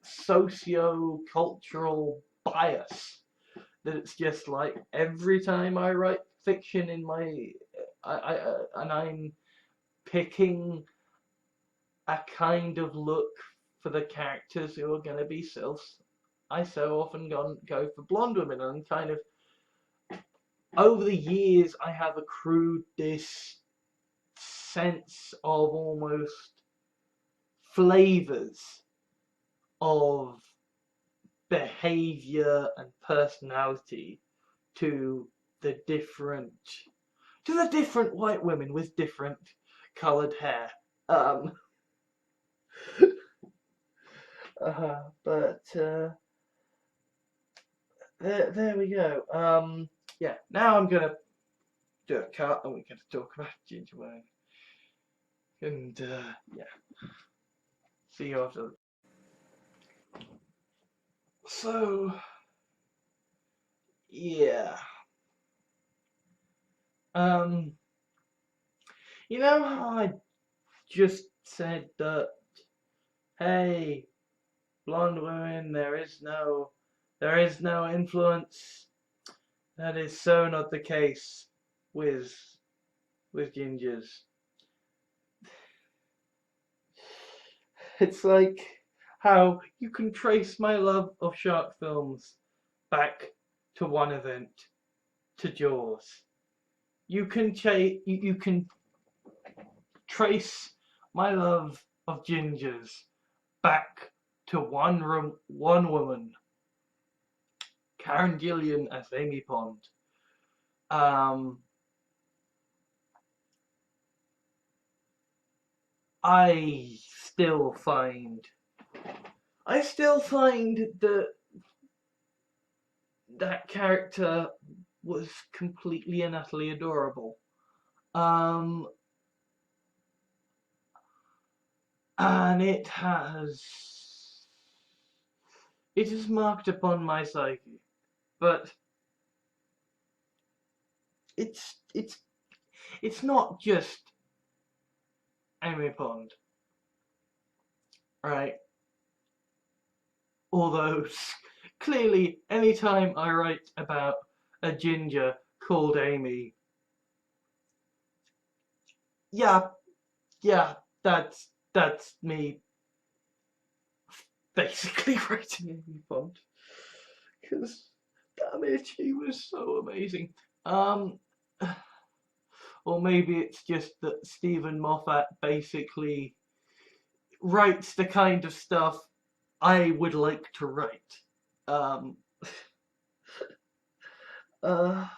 Speaker 1: socio-cultural bias that it's just like every time I write fiction in my, and I'm picking a kind of look for the characters who are going to be sylphs. I so often go for blonde women, and kind of over the years I have accrued this sense of almost flavors of behavior and personality to the different white women with different colored hair. Um, but there we go. Yeah, now I'm gonna do a cut and we're gonna talk about ginger wine. And yeah, see you after. So yeah, um, you know how I just said that, hey, blonde women, there is no influence. That is so not the case with gingers. It's like how you can trace my love of shark films back to one event, to Jaws. You can trace my love of gingers back to one woman, Karen Gillian as Amy Pond. Um, I still find that that character was completely and utterly adorable. Um, and it has marked upon my psyche. But it's not just Amy Pond, right? Although clearly, anytime I write about a ginger called Amy, yeah, yeah, that's me basically writing Amy Pond, because damn it, she was so amazing. Um, or maybe it's just that Stephen Moffat basically writes the kind of stuff I would like to write. Um, uh,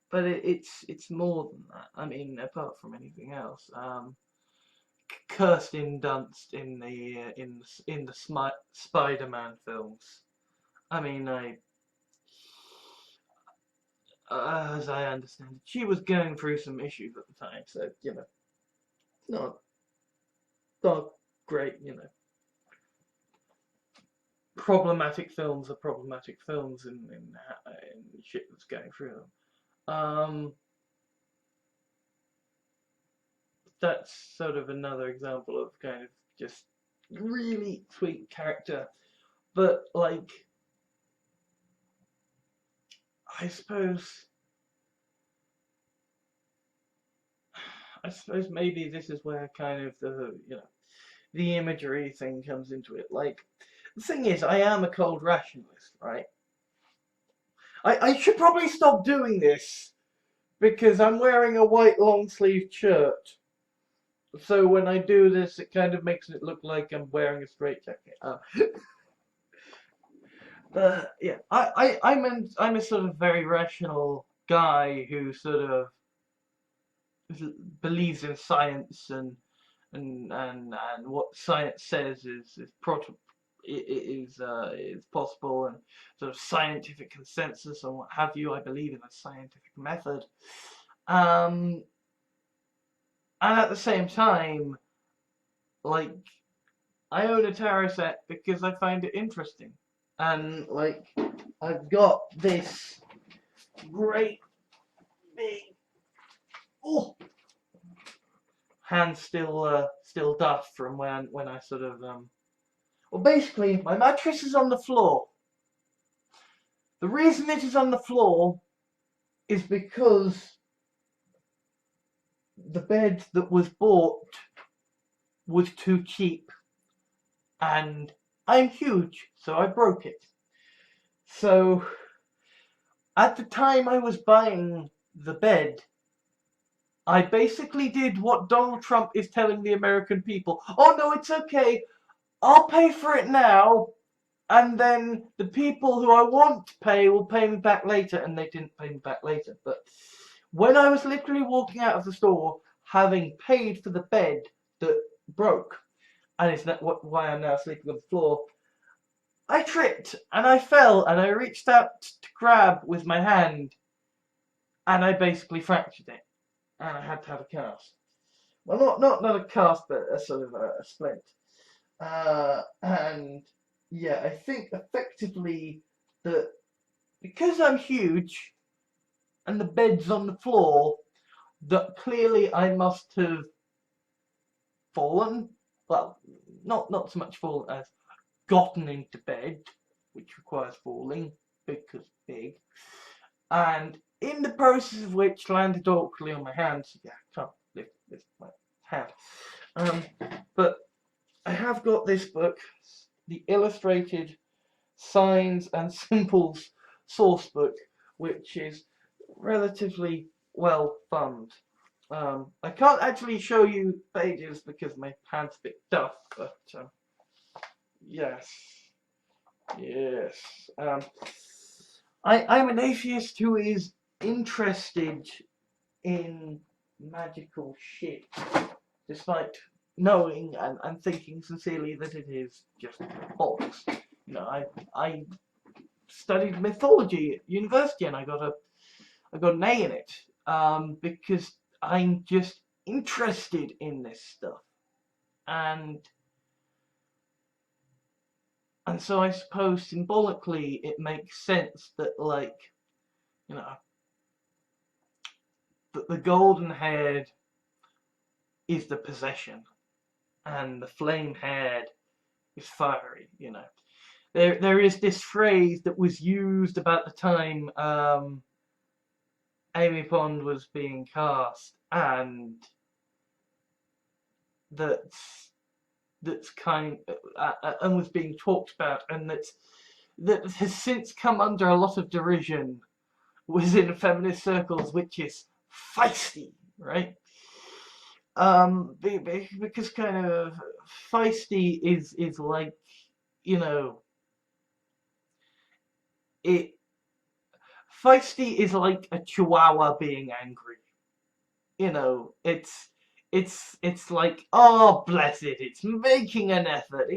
Speaker 1: but it's more than that. I mean, apart from anything else, Kirsten Dunst in the Spider-Man films. I mean, as I understand it, she was going through some issues at the time, so you know, not not great. You know, problematic films are problematic films, in shit that's going through them. That's sort of another example of kind of just really sweet character, but like I suppose maybe this is where kind of the imagery thing comes into it. Like the thing is, I am a cold rationalist, right? I should probably stop doing this because I'm wearing a white long sleeved shirt. So when I do this, it kind of makes it look like I'm wearing a straitjacket. But yeah, I'm a sort of very rational guy who sort of believes in science and what science says is possible, and sort of scientific consensus and what have you. I believe in the scientific method, and at the same time, like, I own a tarot set because I find it interesting. And, like, I've got this great big, oh, hand still duff from when I sort of, well, basically, my mattress is on the floor. The reason it is on the floor is because the bed that was bought was too cheap, and I'm huge, so I broke it. So at the time I was buying the bed, I basically did what Donald Trump is telling the American people. Oh no, it's okay. I'll pay for it now, and then the people who I want to pay will pay me back later, and they didn't pay me back later. But when I was literally walking out of the store, having paid for the bed that broke, and it's not why I'm now sleeping on the floor, I tripped and I fell and I reached out to grab with my hand, and I basically fractured it, and I had to have a cast. Well, not a cast, but a sort of a splint. And yeah, I think effectively that because I'm huge and the bed's on the floor, that clearly I must have fallen. Well, not so much fallen as gotten into bed, which requires falling because big, and in the process of which landed awkwardly on my hand. So yeah, I can't lift my hand. But I have got this book, the Illustrated Signs and Symbols Source Book, which is relatively well thumbed. I can't actually show you pages because my hand's a bit tough, but yes. I'm an atheist who is interested in magical shit, despite knowing and thinking sincerely that it is just bollocks. You know, I studied mythology at university and I got an A in it, because I'm just interested in this stuff, and so I suppose symbolically it makes sense that, like, you know, that the golden haired is the possession and the flame haired is fiery. You know, there is this phrase that was used about the time Amy Pond was being cast, and that's kind and was being talked about, and that has since come under a lot of derision within feminist circles, which is feisty, right? Because kind of feisty is like, you know, it feisty is like a chihuahua being angry. You know, it's like, oh bless it, it's making an effort,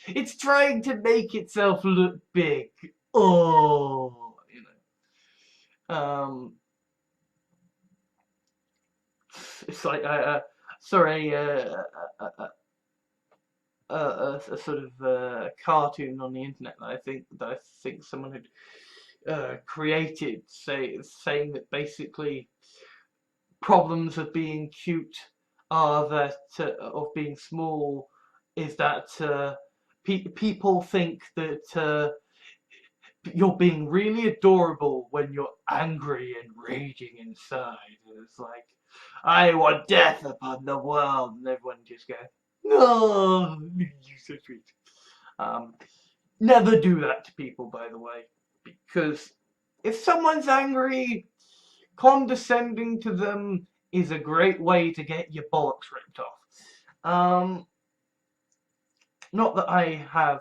Speaker 1: it's trying to make itself look big. Oh, you know, it's like sorry, a sort of cartoon on the internet that I think someone had created, saying that basically problems of being cute are that of being small is that people think that you're being really adorable when you're angry and raging inside. And it's like, I want death upon the world, and everyone just goes, oh, you're so sweet. Never do that to people, by the way, because if someone's angry, condescending to them is a great way to get your bollocks ripped off. Not that I have.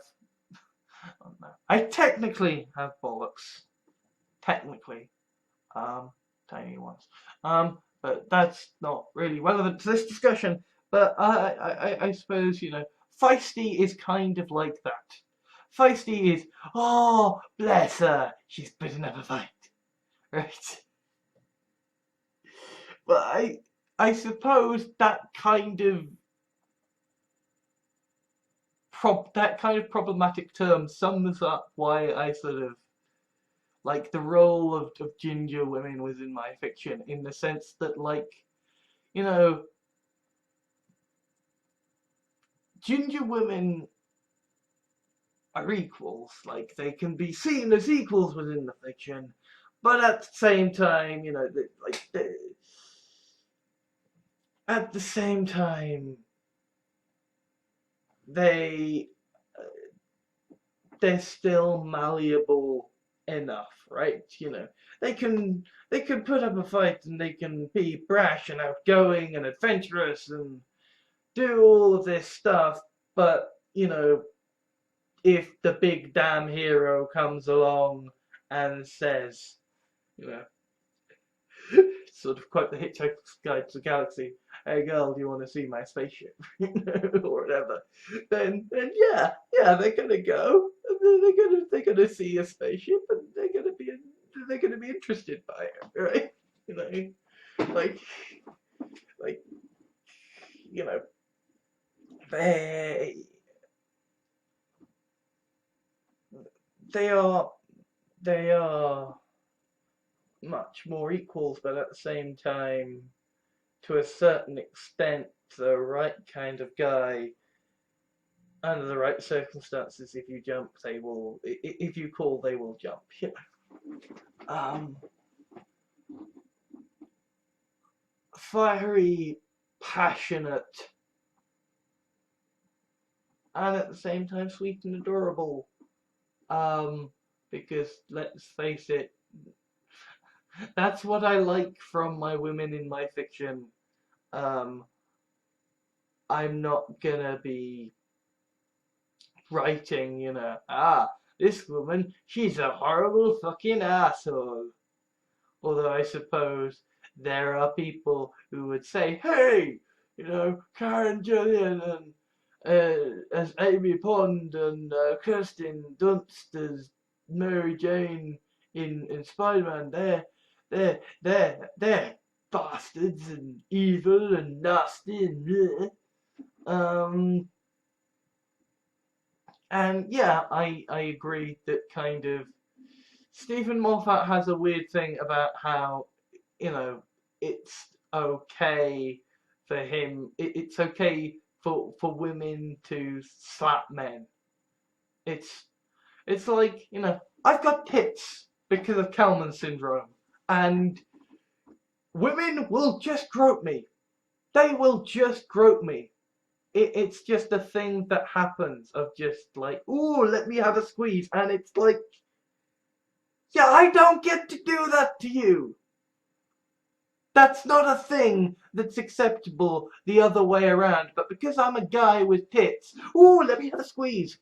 Speaker 1: Oh no. I technically have bollocks. Technically. Tiny ones. But that's not really relevant to this discussion. But I suppose, you know, feisty is kind of like that. Feisty is, oh, bless her, she's putting up a fight. Right? But I suppose that kind of that kind of problematic term sums up why I sort of like the role of ginger women within my fiction, in the sense that, like, you know, ginger women are equals. Like, they can be seen as equals within the fiction, but at the same time, you know, at the same time, they they're still malleable enough, right? You know, they can put up a fight, and they can be brash and outgoing and adventurous and do all of this stuff, but, you know, if the big damn hero comes along and says, you know, sort of quote the Hitchhiker's Guide to the Galaxy, "Hey girl, do you want to see my spaceship?" You know, or whatever. Then yeah, they're gonna go. They're gonna see a spaceship, and they're gonna be interested by it, right? You know, like like you know, they they are they are much more equals, but at the same time, to a certain extent, the right kind of guy, under the right circumstances, if you jump, they will. If you call, they will jump. You know, fiery, passionate, and at the same time sweet and adorable. Because let's face it, that's what I like from my women in my fiction. Um, I'm not gonna be writing, you know, this woman, she's a horrible fucking asshole. Although I suppose there are people who would say, hey, you know, Karen Gillian and as Amy Pond and Kirsten Dunst as Mary Jane in Spider-Man, they're bastards and evil and nasty and bleh. And yeah, I agree that kind of Stephen Moffat has a weird thing about how, you know, it's okay for him, it's okay for women to slap men. It's it's like, you know, I've got tits because of Kalman syndrome, and women will just grope me. They will just grope me. It's just a thing that happens of just like, ooh, let me have a squeeze, and it's like, yeah, I don't get to do that to you. That's not a thing that's acceptable the other way around. But because I'm a guy with tits, ooh, let me have a squeeze.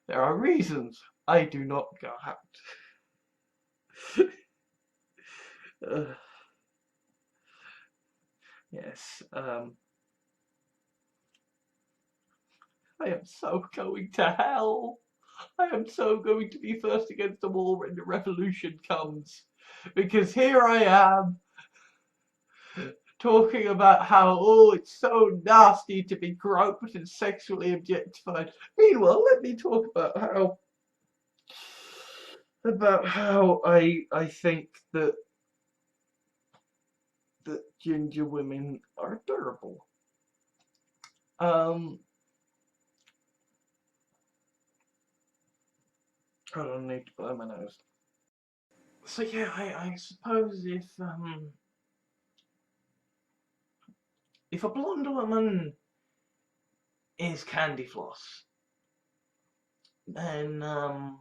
Speaker 1: There are reasons I do not go out. Yes, I am so going to hell. I am so going to be first against the wall when the revolution comes. Because here I am, talking about how, oh, it's so nasty to be groped and sexually objectified. Meanwhile, let me talk about how I think that ginger women are adorable. I don't need to blow my nose. So yeah, I suppose if a blonde woman is candy floss, then a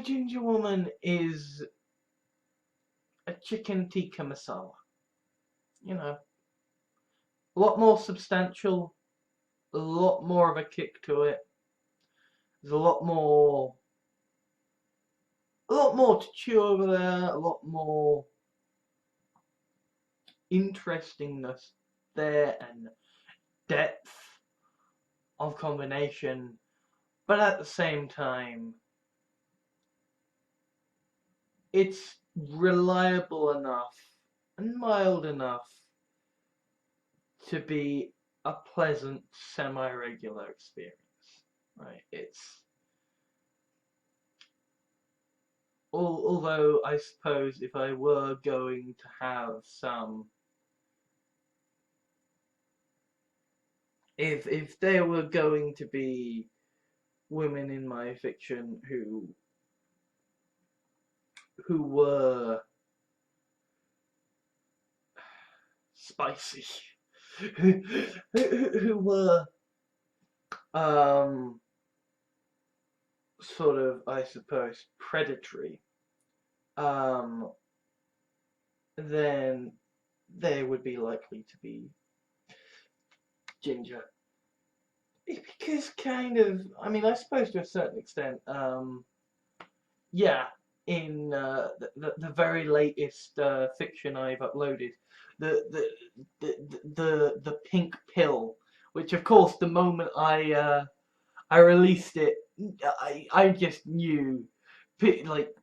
Speaker 1: ginger woman is a chicken tikka masala. You know, a lot more substantial, a lot more of a kick to it. There's a lot more to chew over there, a lot more interestingness there, and depth of combination, but at the same time, it's reliable enough and mild enough to be a pleasant, semi-regular experience, right? Although I suppose if I were going to have if there were going to be women in my fiction who were spicy, who were um sort of, I suppose, predatory, um then they would be likely to be ginger. Because kind of, I mean, I suppose to a certain extent, yeah, in the very latest fiction I've uploaded, the the the pink pill, which of course the moment I released it, I just knew, like,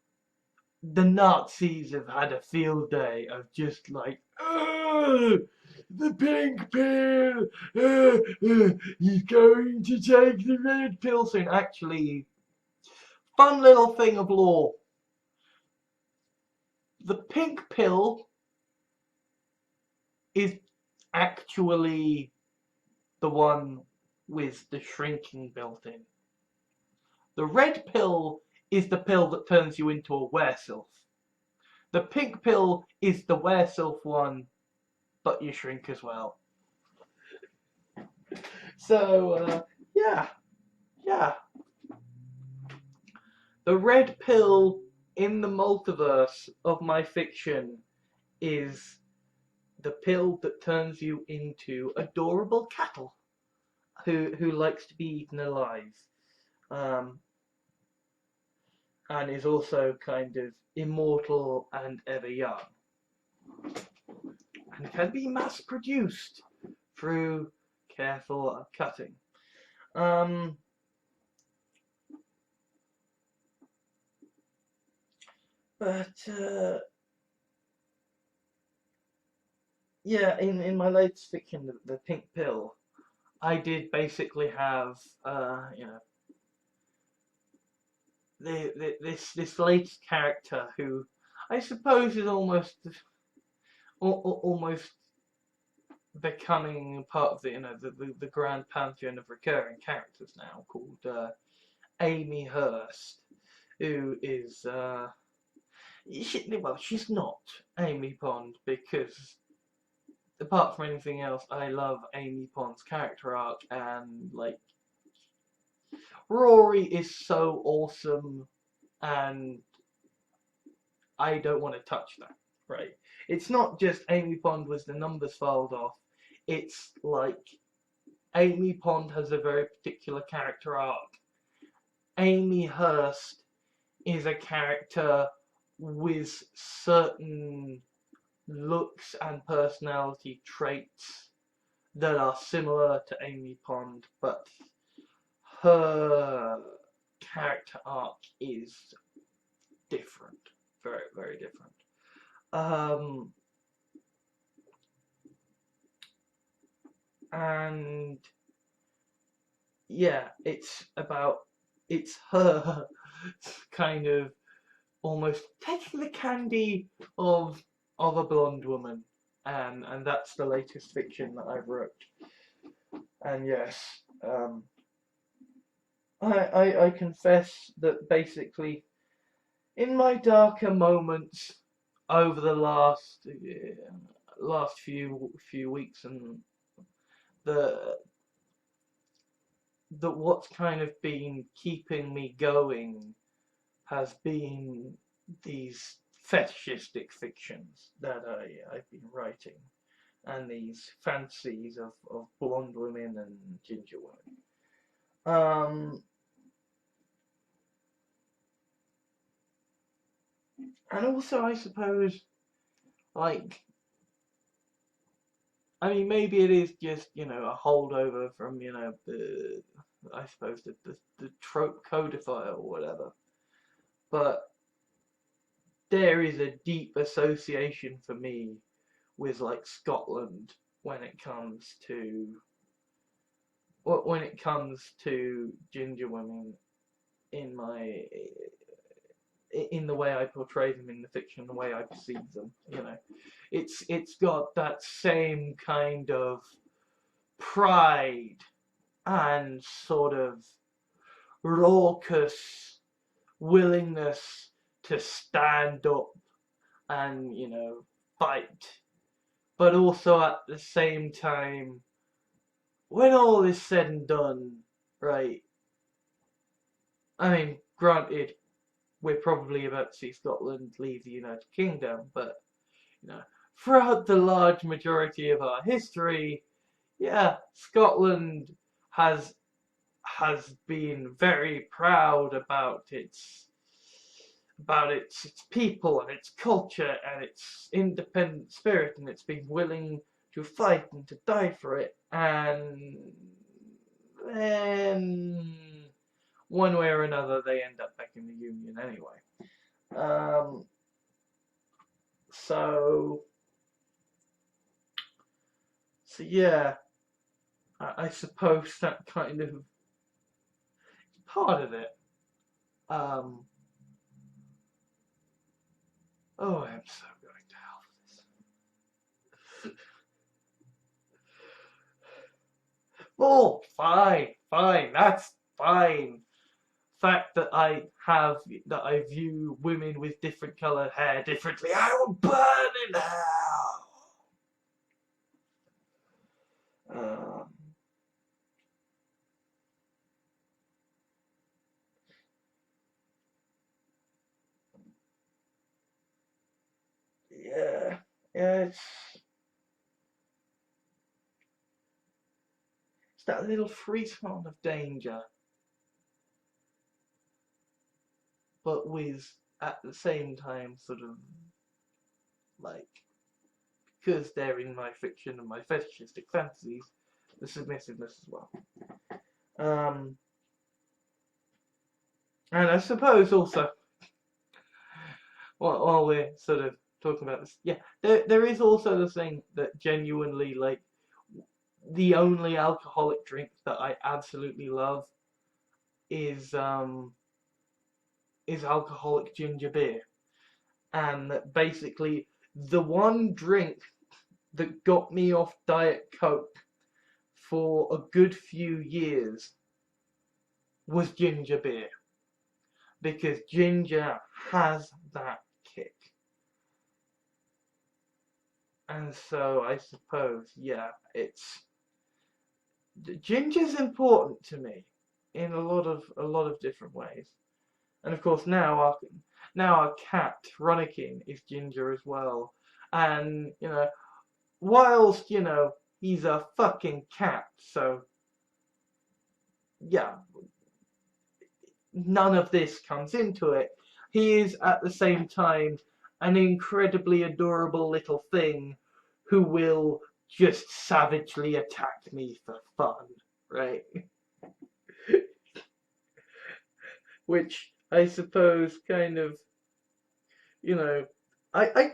Speaker 1: the Nazis have had a field day of just like, "Ugh, the pink pill, he's going to take the red pill soon." Actually, fun little thing of lore. The pink pill is actually the one with the shrinking built in. The red pill is the pill that turns you into a weresylph. The pink pill is the weresylph one, but you shrink as well. So, yeah, yeah. The red pill in the multiverse of my fiction is the pill that turns you into adorable cattle who likes to be eaten alive, um, and is also kind of immortal and ever young, and can be mass produced through careful cutting. Um, but yeah, in my latest fiction, the Pink Pill, I did basically have you know, this latest character who I suppose is almost becoming part of the, you know, the grand pantheon of recurring characters now, called Amy Hurst, who is well, she's not Amy Pond, because apart from anything else, I love Amy Pond's character arc, and like, Rory is so awesome, and I don't want to touch that, right? It's not just Amy Pond was the numbers filed off. It's like Amy Pond has a very particular character arc. Amy Hurst is a character with certain looks and personality traits that are similar to Amy Pond, but her character arc is different, very, very different. And yeah, it's her kind of almost taking the candy of a blonde woman, and that's the latest fiction that I've wrote. And yes, I confess that basically in my darker moments over the last few weeks, and the what's kind of been keeping me going has been these fetishistic fictions that I've been writing, and these fantasies of blonde women and ginger women. And also, I suppose, like, I mean, maybe it is just, you know, a holdover from, you know, I suppose, the trope codifier or whatever. But there is a deep association for me with, like, Scotland when it comes to ginger women in the way I portray them in the fiction, the way I perceive them. You know, it's got that same kind of pride and sort of raucous willingness to stand up and, you know, fight, but also at the same time, when all is said and done, right, I mean, granted, we're probably about to see Scotland leave the United Kingdom, but, you know, throughout the large majority of our history, yeah, Scotland has been very proud about its people and its culture and its independent spirit, and it's been willing to fight and to die for it. And then one way or another they end up back in the Union anyway. So yeah, I suppose that kind of part of it. Oh, I'm so going to hell for this. Oh, fine, that's fine. Fact that I view women with different coloured hair differently, I will burn in hell. Yeah, it's that little free zone of danger, but with at the same time sort of like, because they're in my fiction and my fetishistic fantasies, the submissiveness as well. And I suppose also, while we're sort of talking about this, yeah, there is also the thing that genuinely, like, the only alcoholic drink that I absolutely love is alcoholic ginger beer, and that basically the one drink that got me off Diet Coke for a good few years was ginger beer, because ginger has that kick. And so I suppose, yeah, ginger's important to me in a lot of different ways. And of course now our cat Ronikin is ginger as well. And, you know, whilst, you know, he's a fucking cat, so yeah, none of this comes into it. He is at the same time an incredibly adorable little thing who will just savagely attack me for fun, right? Which I suppose kind of, you know, I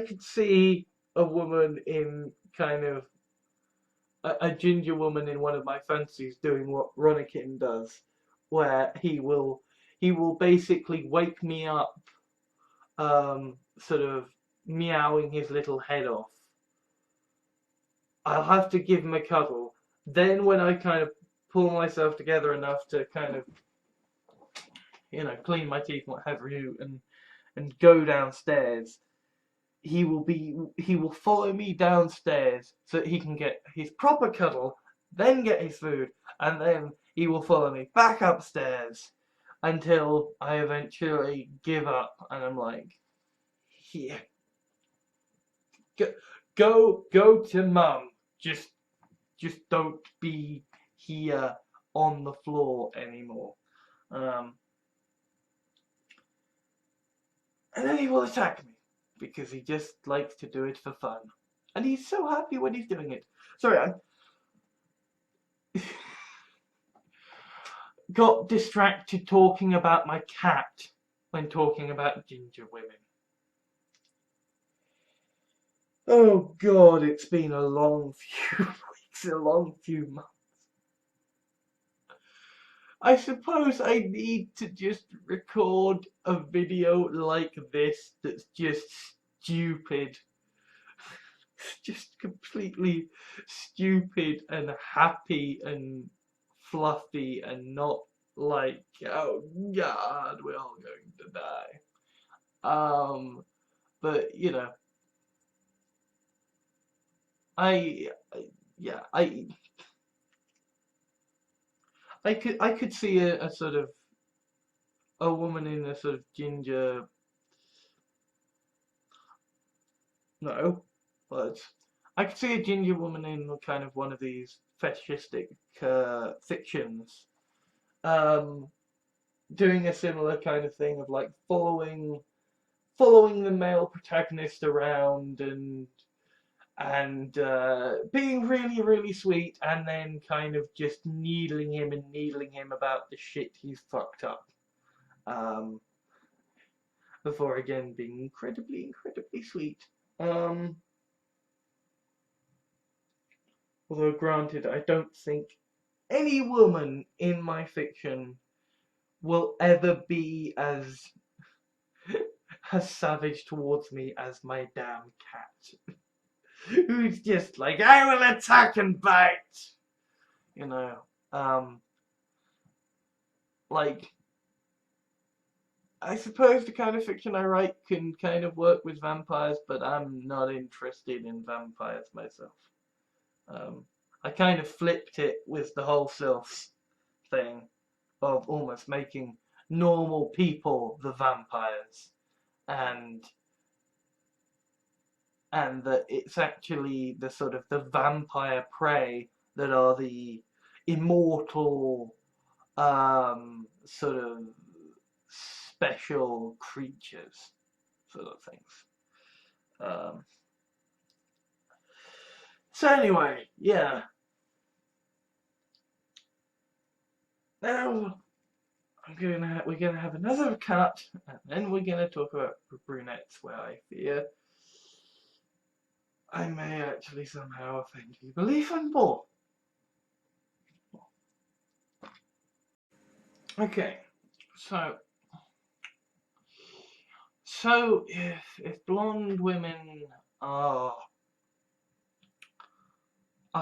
Speaker 1: could see a woman in kind of a ginger woman in one of my fantasies doing what Ronikin does, where he will basically wake me up, sort of meowing his little head off. I'll have to give him a cuddle. Then when I kind of pull myself together enough to kind of, you know, clean my teeth and what have you, and go downstairs, he will follow me downstairs so that he can get his proper cuddle, then get his food, and then he will follow me back upstairs until I eventually give up and I'm like, here, go to mum. Just don't be here on the floor anymore. And then he will attack me, because he just likes to do it for fun. And he's so happy when he's doing it. Sorry, I got distracted talking about my cat when talking about ginger women. Oh God, it's been a long few weeks, a long few months. I suppose I need to just record a video like this that's just stupid. Just completely stupid and happy and fluffy and not like, oh God, we're all going to die. But you know, I, yeah, I could see a sort of a woman in a sort of ginger, no, but I could see a ginger woman in kind of one of these fetishistic fictions, um, doing a similar kind of thing of like following the male protagonist around and being really really sweet, and then kind of just needling him about the shit he's fucked up. Um, Before again being incredibly sweet. Um, Although granted, I don't think any woman in my fiction will ever be as savage towards me as my damn cat, who's just like, I will attack and bite, you know. Um, like, I suppose the kind of fiction I write can kind of work with vampires, but I'm not interested in vampires myself. Um, I kind of flipped it with the whole sylphs thing of almost making normal people the vampires, and that it's actually the sort of the vampire prey that are the immortal sort of special creatures sort of things. Um, so anyway, yeah. Now we're gonna have another cut, and then we're gonna talk about brunettes, where I fear I may actually somehow offend people even more. Okay, so if blonde women are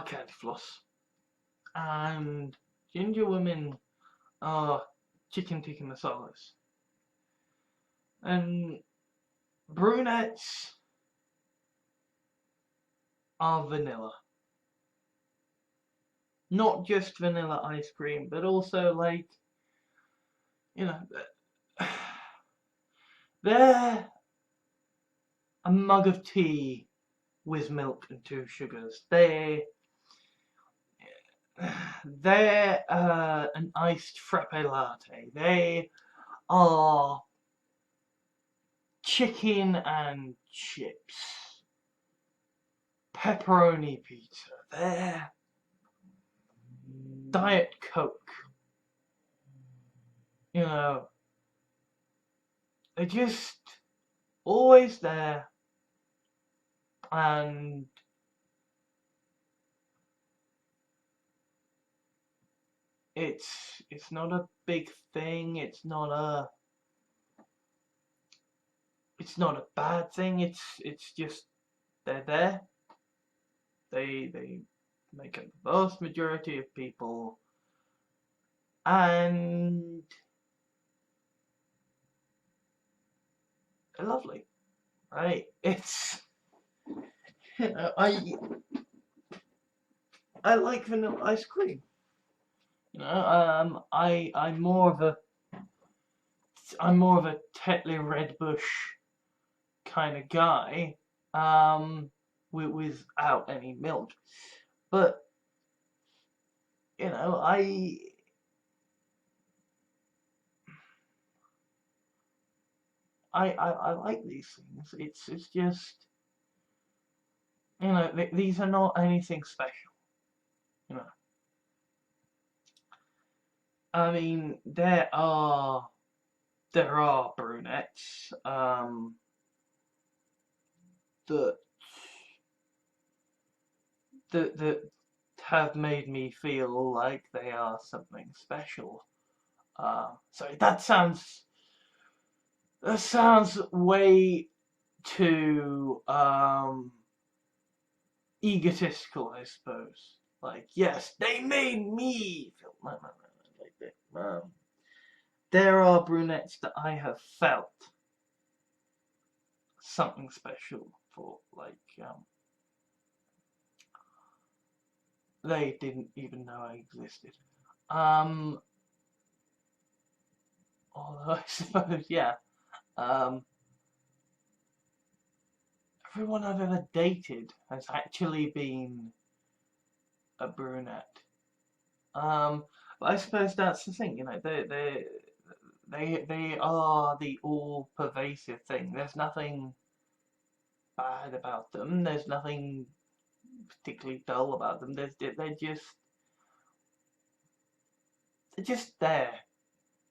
Speaker 1: candy floss and ginger women are chicken tikka masalas and brunettes are vanilla, not just vanilla ice cream, but also like, you know, they're a mug of tea with milk and 2 sugars. They're an iced frappe latte. They are chicken and chips, pepperoni pizza. They're Diet Coke. You know, they're just always there, and it's not a big thing. It's not a bad thing. It's just they're there. They make up the vast majority of people, and they're lovely, right? It's you know, I like vanilla ice cream. You know, I'm more of a Tetley Redbush kind of guy, without any milk. But you know, I like these things. It's just, you know, these are not anything special. You know, I mean, there are brunettes that that have made me feel like they are something special. Sorry, that sounds way too egotistical, I suppose. Like, yes, they made me feel like that. There are brunettes that I have felt something special for, like, they didn't even know I existed. Um, Although I suppose, yeah, um, everyone I've ever dated has actually been a brunette. Um, but I suppose that's the thing, they are the all-pervasive thing. There's nothing bad about them. There's nothing particularly dull about them. They're just there,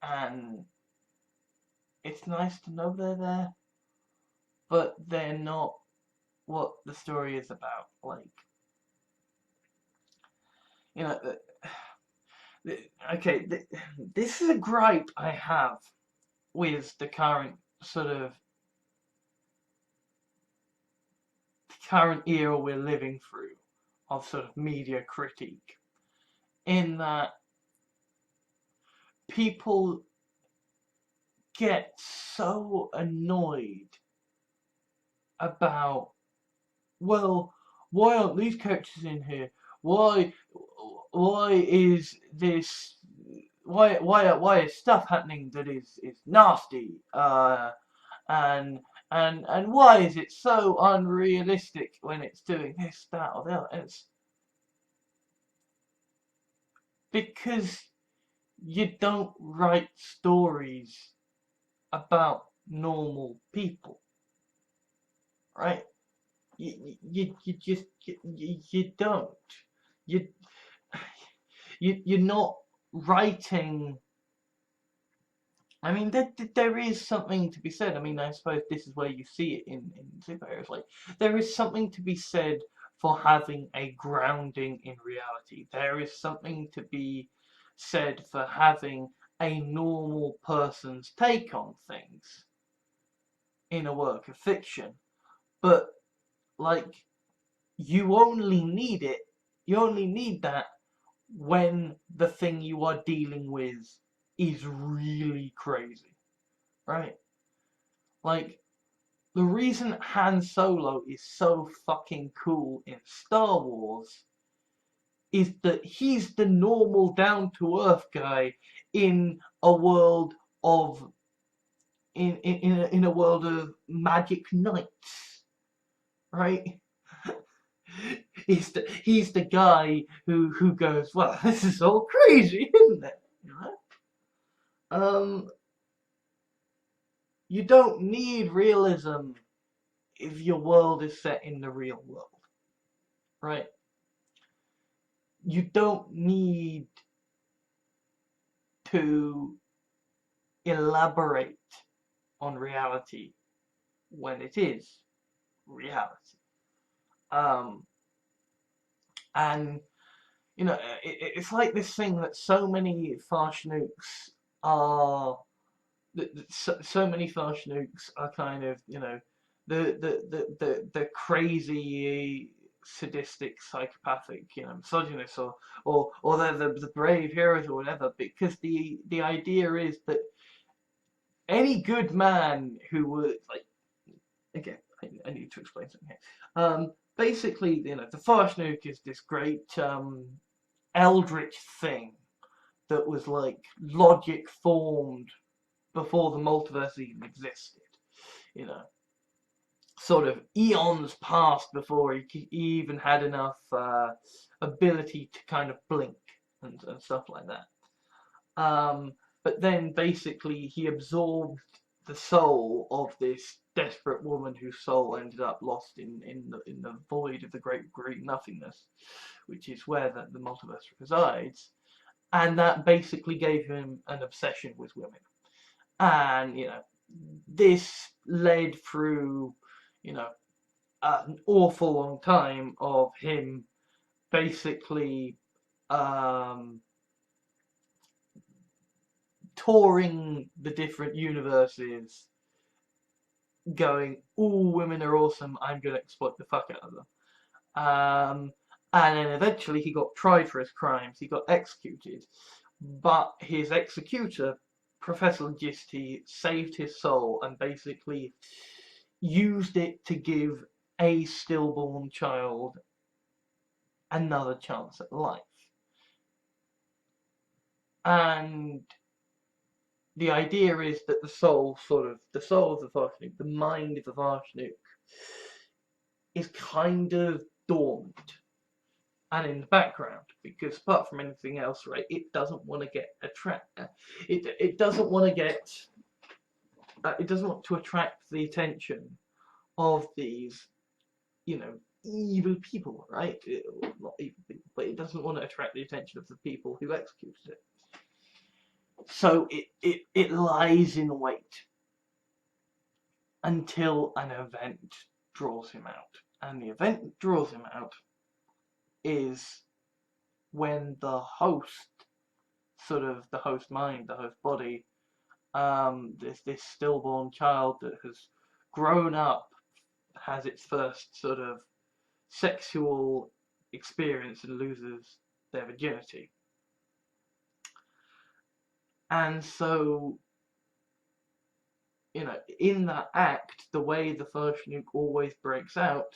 Speaker 1: and it's nice to know they're there, but they're not what the story is about. Like, you know, okay, this is a gripe I have with the current era we're living through of sort of media critique, in that people get so annoyed about, well, why aren't these characters in here? Why why is this why is stuff happening that is nasty? And why is it so unrealistic when it's doing this, that, or the other? And it's because you don't write stories about normal people, right? You just you don't. You you're not writing. I mean, there is something to be said. I mean, I suppose this is where you see it in superheroes. Like, there is something to be said for having a grounding in reality. There is something to be said for having a normal person's take on things in a work of fiction. But, like, you only need it. You only need that when the thing you are dealing with is really crazy, right? Like, the reason Han Solo is so fucking cool in Star Wars is that he's the normal, down-to-earth guy in a world of in a world of magic knights, right? He's the guy who goes, well, this is all crazy, isn't it? You know? You don't need realism if your world is set in the real world, right? You don't need to elaborate on reality when it is reality. Um, and it's like this thing that so many Farshnooks are. So many Farshnooks are kind of, the crazy, sadistic, psychopathic, misogynists, or they're the brave heroes or whatever, because the idea is that any good man who would, like, again, I need to explain something here. Basically, the Farshnook is this great eldritch thing that was like logic formed before the multiverse even existed. You know, sort of eons passed before he even had enough ability to kind of blink and stuff like that. But then basically he absorbed the soul of this desperate woman whose soul ended up lost in the void of the great nothingness, which is where the multiverse resides. And that basically gave him an obsession with women. And, this led through, an awful long time of him basically touring the different universes, going, "Ooh, women are awesome. I'm gonna exploit the fuck out of them." And then eventually he got tried for his crimes. He got executed, but his executor, Professor NSFW, saved his soul and basically used it to give a stillborn child another chance at life. And the idea is that the soul of the Farshnuk, the mind of the Farshnuk, is kind of dormant and in the background, because apart from anything else, right, it doesn't want to get it doesn't want to get it doesn't want to attract the attention of these, evil people, right? Not evil people, but it doesn't want to attract the attention of the people who executed it. So it lies in wait until an event draws him out. And the event that draws him out is when the host, the host mind, the host body, this stillborn child that has grown up, has its first sort of sexual experience and loses their virginity. And so, in that act, the way the Farshnuk always breaks out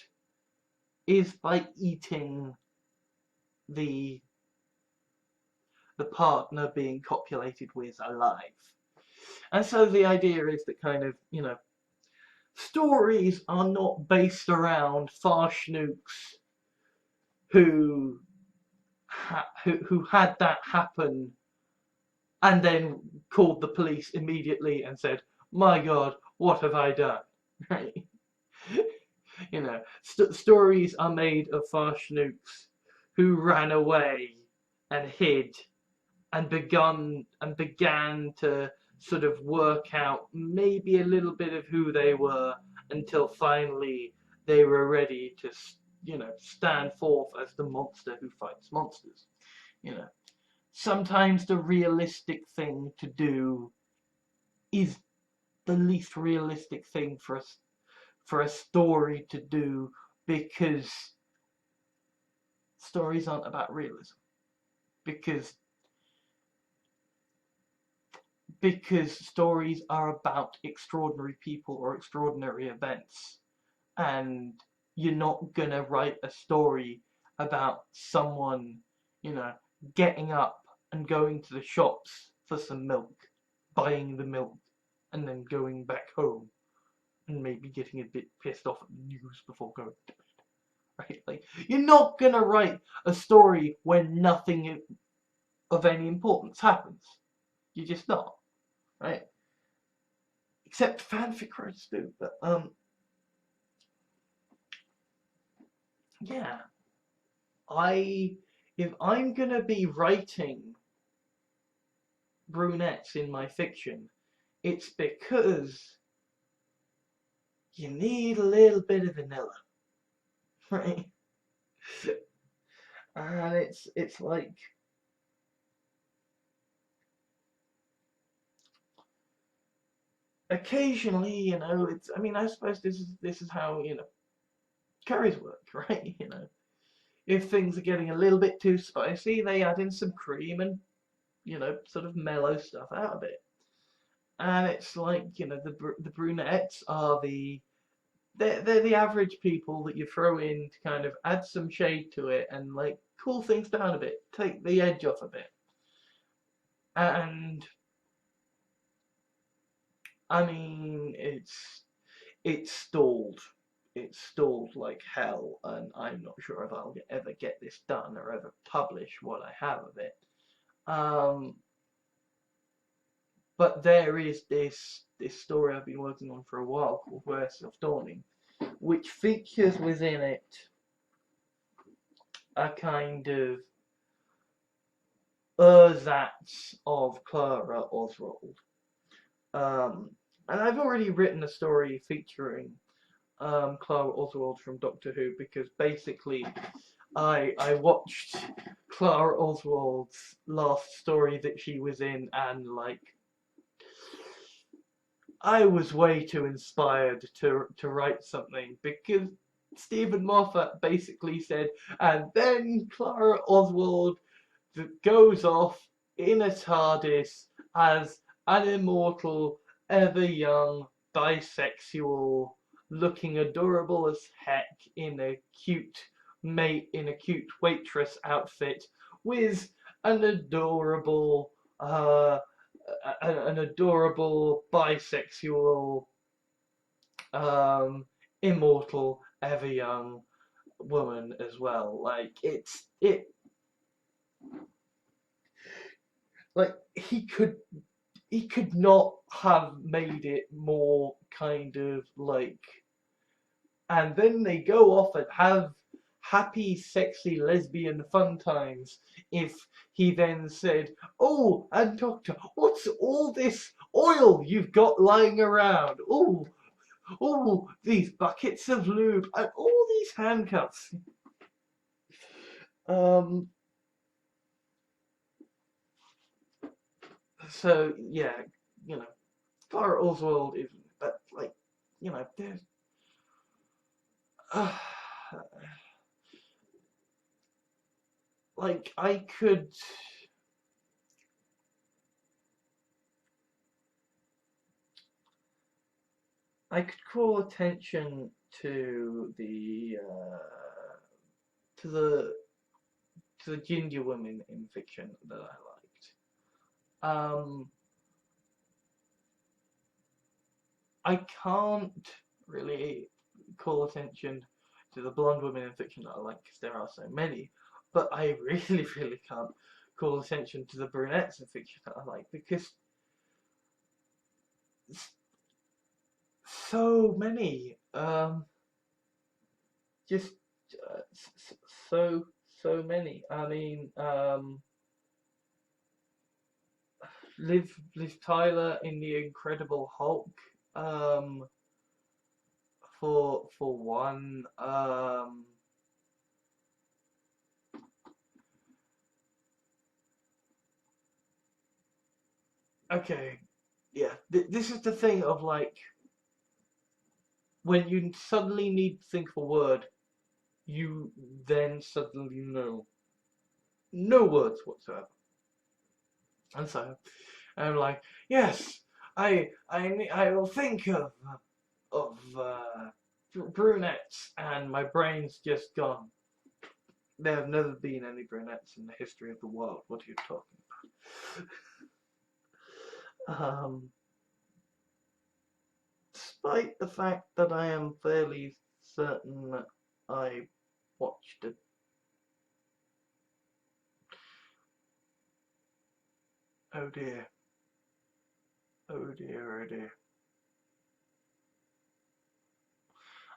Speaker 1: is by eating the partner being copulated with alive. And so the idea is that kind of, stories are not based around Farshnuk's who had that happen and then called the police immediately and said, "My God, what have I done?" Right? Stories are made of Farshnuk's who ran away and hid and began to sort of work out maybe a little bit of who they were until finally they were ready to, stand forth as the monster who fights monsters. Sometimes the realistic thing to do is the least realistic thing for a story to do, because stories aren't about realism. Because stories are about extraordinary people or extraordinary events, and you're not gonna write a story about someone, getting up and going to the shops for some milk, buying the milk, and then going back home and maybe getting a bit pissed off at the news before going to bed. Right? Like, you're not gonna write a story when nothing of any importance happens. You're just not. Right? Except fanfic writers do, but yeah. If I'm gonna be writing brunettes in my fiction, it's because you need a little bit of vanilla, right? And it's like, occasionally, I suppose this is how, curries work, right? If things are getting a little bit too spicy, they add in some cream and, sort of mellow stuff out of it. And it's like, the brunettes are they're the average people that you throw in to kind of add some shade to it and like cool things down a bit, take the edge off a bit. And I mean, it's stalled. It's stalled like hell, and I'm not sure if I'll ever get this done or ever publish what I have of it. But there is this story I've been working on for a while called Worst of Dawning, which features within it a kind of ersatz of Clara Oswald. And I've already written a story featuring Clara Oswald from Doctor Who, because basically I watched Clara Oswald's last story that she was in, and like I was way too inspired to write something, because Stephen Moffat basically said, and then Clara Oswald goes off in a TARDIS as an immortal, ever young, bisexual, looking adorable as heck in a cute waitress outfit with an adorable an adorable bisexual immortal ever young woman as well. Like like he could not have made it more kind of like, and then they go off and have happy sexy lesbian fun times if he then said, oh, and doctor, what's all this oil you've got lying around? Oh, these buckets of lube and all these handcuffs. So yeah, you know, Clara Oswald is, but like, you know, there's like I could call attention to to the the ginger women in fiction that I liked. I can't really call attention to the blonde women in fiction that I like, because there are so many. But I really, really can't call attention to the brunettes in fiction that I like, because so many. Just so many. I mean, Liv Tyler in The Incredible Hulk. For one. Okay, yeah. This is the thing of like, when you suddenly need to think of a word, you then suddenly know no words whatsoever. And so I'm like, yes, I will think of brunettes, and my brain's just gone. There have never been any brunettes in the history of the world. What are you talking about? Despite the fact that I am fairly certain that I watched it. Oh dear. Oh dear, oh dear.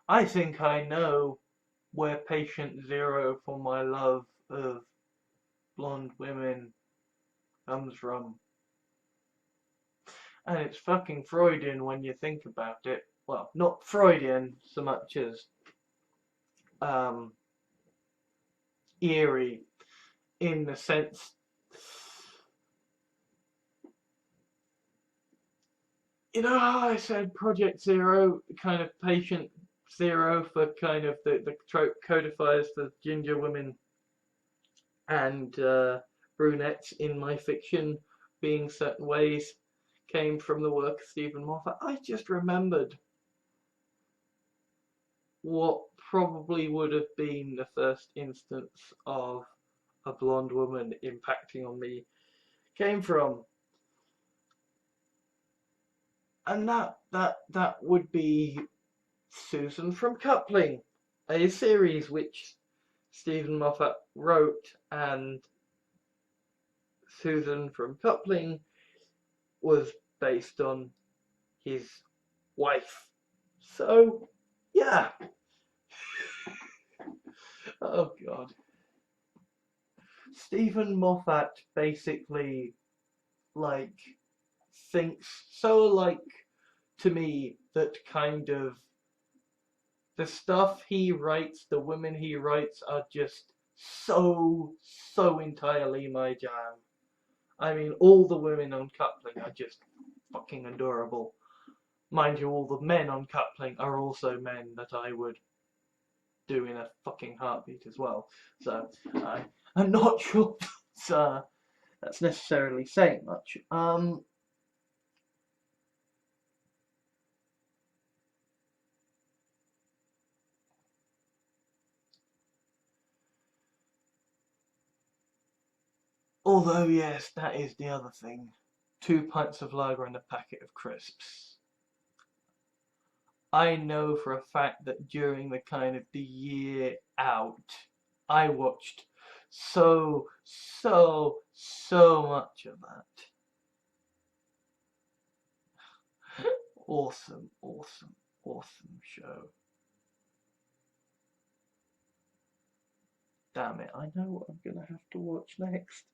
Speaker 1: I think I know where patient zero for my love of blonde women comes from. And it's fucking Freudian when you think about it. Well, not Freudian so much as um, eerie, in the sense, you know how I said Project Zero, kind of patient zero for kind of the trope codifiers for ginger women and brunettes in my fiction being certain ways, came from the work of Stephen Moffat. I just remembered what probably would have been the first instance of a blonde woman impacting on me came from. And that would be Susan from Coupling, a series which Stephen Moffat wrote, and Susan from Coupling was based on his wife. So, yeah. Oh god. Stephen Moffat basically, like, thinks so like to me that kind of The stuff he writes, the women he writes are just so entirely my jam. I mean, all the women on Coupling are just fucking adorable. Mind you, all the men on Coupling are also men that I would do in a fucking heartbeat as well. So I'm not sure that's necessarily saying much. Although, yes, that is the other thing. 2 pints of lager and a packet of crisps. I know for a fact that during the kind of the year out, I watched so much of that. Awesome, awesome, awesome show. Damn it, I know what I'm gonna have to watch next.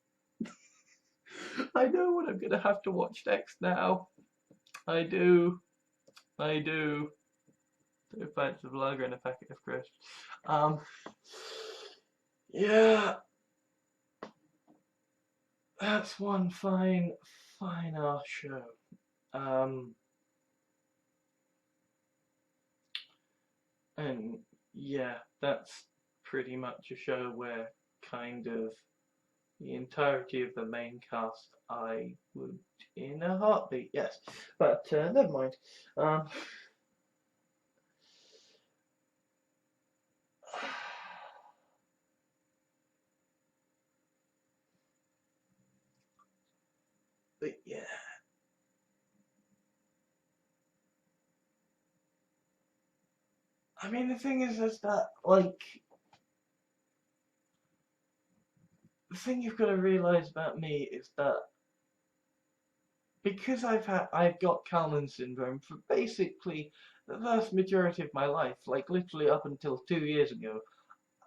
Speaker 1: I know what I'm gonna have to watch next now. I do. 2 pints of lager and a packet of crisps. Yeah, that's one fine ass show. And yeah, that's pretty much a show where kind of the entirety of the main cast I would in a heartbeat, yes. But never mind. But yeah. I mean, the thing is that, like, the thing you've got to realise about me is that because I've got Kalman syndrome for basically the vast majority of my life, like literally up until 2 years ago,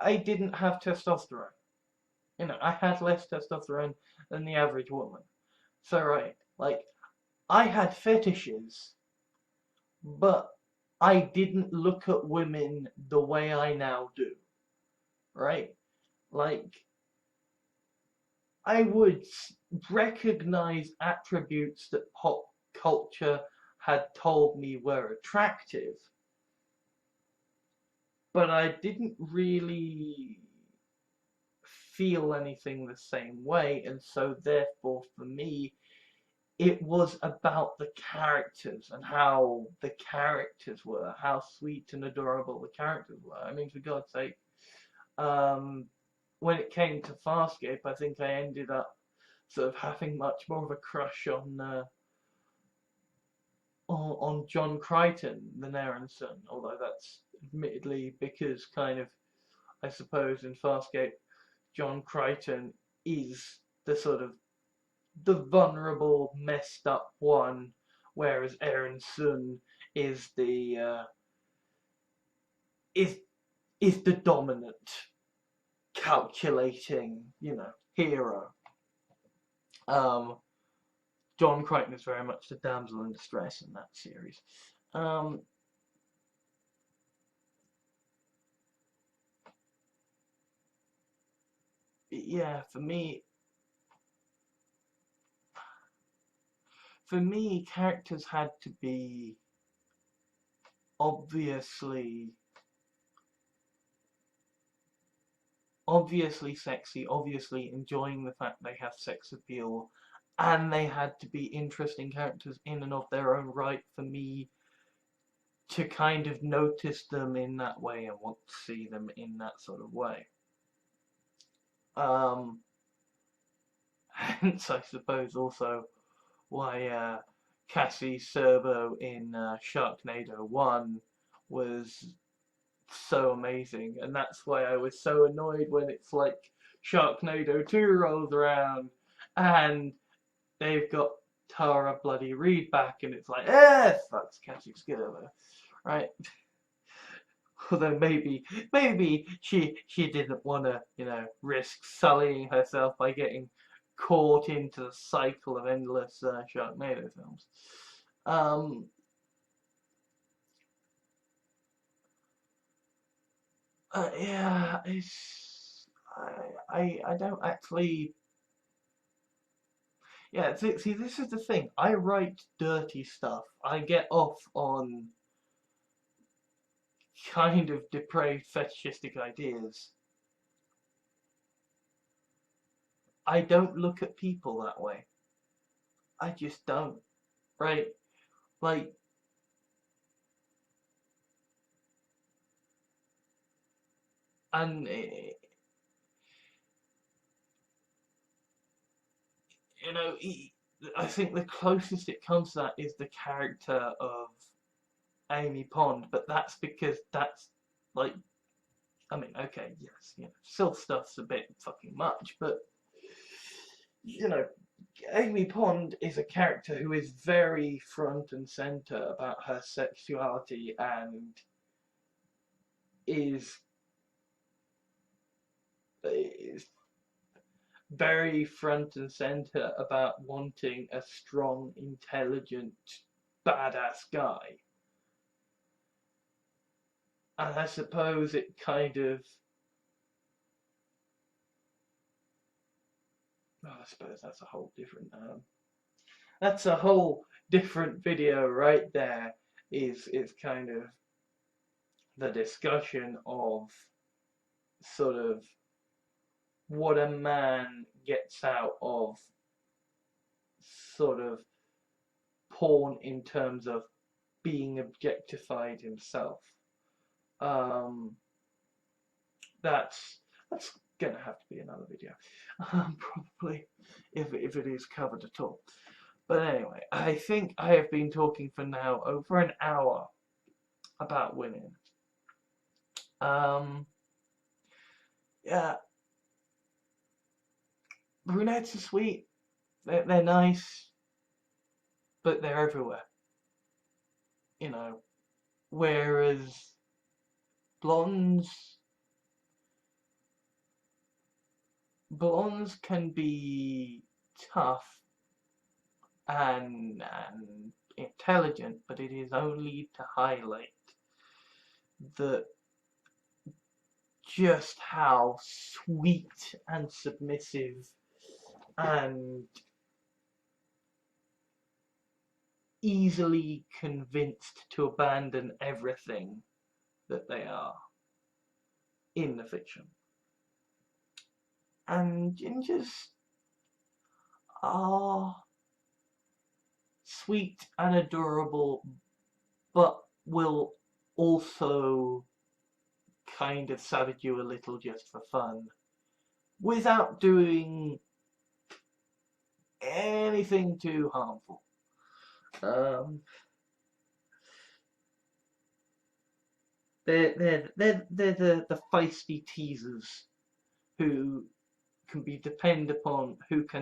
Speaker 1: I didn't have testosterone. You know, I had less testosterone than the average woman. So right, like I had fetishes, but I didn't look at women the way I now do. Right? Like I would recognize attributes that pop culture had told me were attractive, but I didn't really feel anything the same way, and so therefore for me it was about the characters and how the characters were, how sweet and adorable the characters were. I mean, for God's sake, when it came to Farscape, I think I ended up sort of having much more of a crush on John Crichton than Aronson, although that's admittedly because kind of, I suppose in Farscape, John Crichton is the sort of the vulnerable, messed up one, whereas Aronson is is is the dominant, calculating, hero. Um, John Crichton is very much the damsel in distress in that series. Um, yeah, for me, characters had to be obviously sexy, obviously enjoying the fact they have sex appeal, and they had to be interesting characters in and of their own right for me to kind of notice them in that way and want to see them in that sort of way. Um, hence, I suppose, also why Cassie Serbo in Sharknado 1 was so amazing, and that's why I was so annoyed when it's like Sharknado 2 rolls around and they've got Tara bloody Reid back, and it's like, fucks Cassie Serbo, right? Although maybe she didn't want to, risk sullying herself by getting caught into the cycle of endless Sharknado films. Um, Yeah, it's I don't actually. Yeah, see, this is the thing. I write dirty stuff. I get off on kind of depraved fetishistic ideas. I don't look at people that way. I just don't. Right? Like, and you know, I think the closest it comes to that is the character of Amy Pond, but that's because that's like, I mean, okay, yes, you know, Sylph stuff's a bit fucking much, but you know, Amy Pond is a character who is very front and center about her sexuality and is is very front and center about wanting a strong, intelligent, badass guy. And I suppose it kind of, well, I suppose that's a whole different video right there. Is kind of the discussion of sort of what a man gets out of sort of porn in terms of being objectified himself. Um, that's gonna have to be another video, probably if it is covered at all. But anyway, I think I have been talking for now over an hour about women. Um, yeah, brunettes are sweet. They're nice, but they're everywhere. You know, whereas blondes blondes can be tough and intelligent, but it is only to highlight the just how sweet and submissive and easily convinced to abandon everything that they are in the fiction. And gingers are sweet and adorable, but will also kind of savage you a little just for fun, without doing anything too harmful. Um, they're the feisty teasers who who can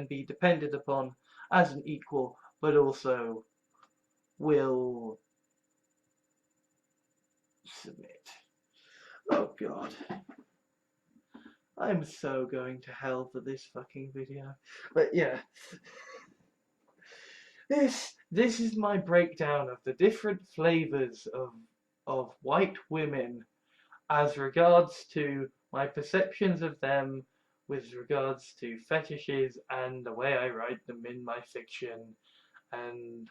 Speaker 1: be depended upon as an equal, but also will submit. Oh God. I'm so going to hell for this fucking video. But yeah. This is my breakdown of the different flavors of white women as regards to my perceptions of them with regards to fetishes and the way I write them in my fiction. And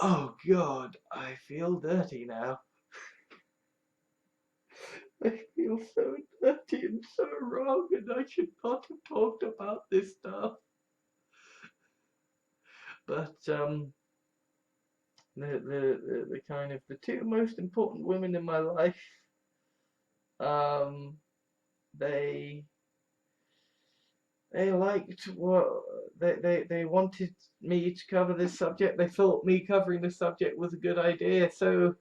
Speaker 1: oh God, I feel dirty now. I feel so dirty and so wrong, and I should not have talked about this stuff. But the kind of the two most important women in my life, um, they liked what they wanted me to cover this subject. They thought me covering this subject was a good idea, so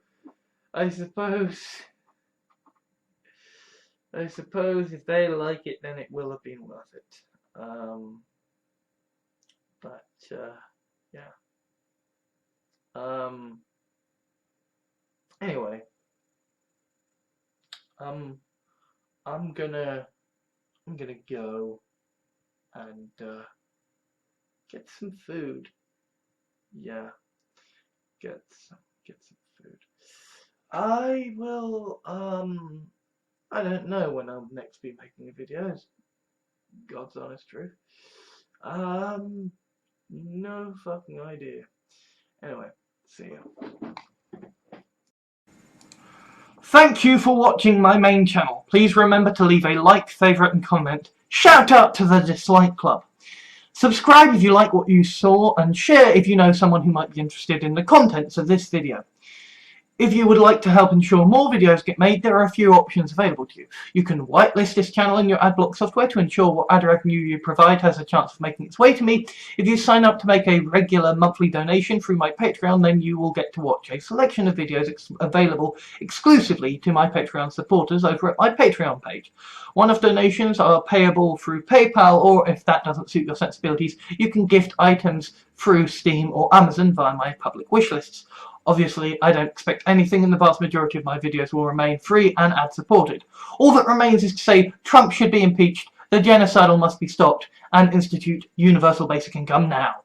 Speaker 1: I suppose if they like it, then it will have been worth it. But yeah. Anyway, um, I'm gonna go and get some food. Yeah, get some food. I will I don't know when I'll next be making a video. It's God's honest truth. No fucking idea. Anyway, see ya. Thank you for watching my main channel. Please remember to leave a like, favourite and comment. Shout out to the Dislike Club. Subscribe if you like what you saw, and share if you know someone who might be interested in the contents of this video. If you would like to help ensure more videos get made, there are a few options available to you. You can whitelist this channel in your adblock software to ensure what ad revenue you provide has a chance of making its way to me. If you sign up to make a regular monthly donation through my Patreon, then you will get to watch a selection of videos available exclusively to my Patreon supporters over at my Patreon page. One-off donations are payable through PayPal, or if that doesn't suit your sensibilities, you can gift items through Steam or Amazon via my public wish lists. Obviously, I don't expect anything, and the vast majority of my videos will remain free and ad-supported. All that remains is to say Trump should be impeached, the genocidal must be stopped, and institute universal basic income now.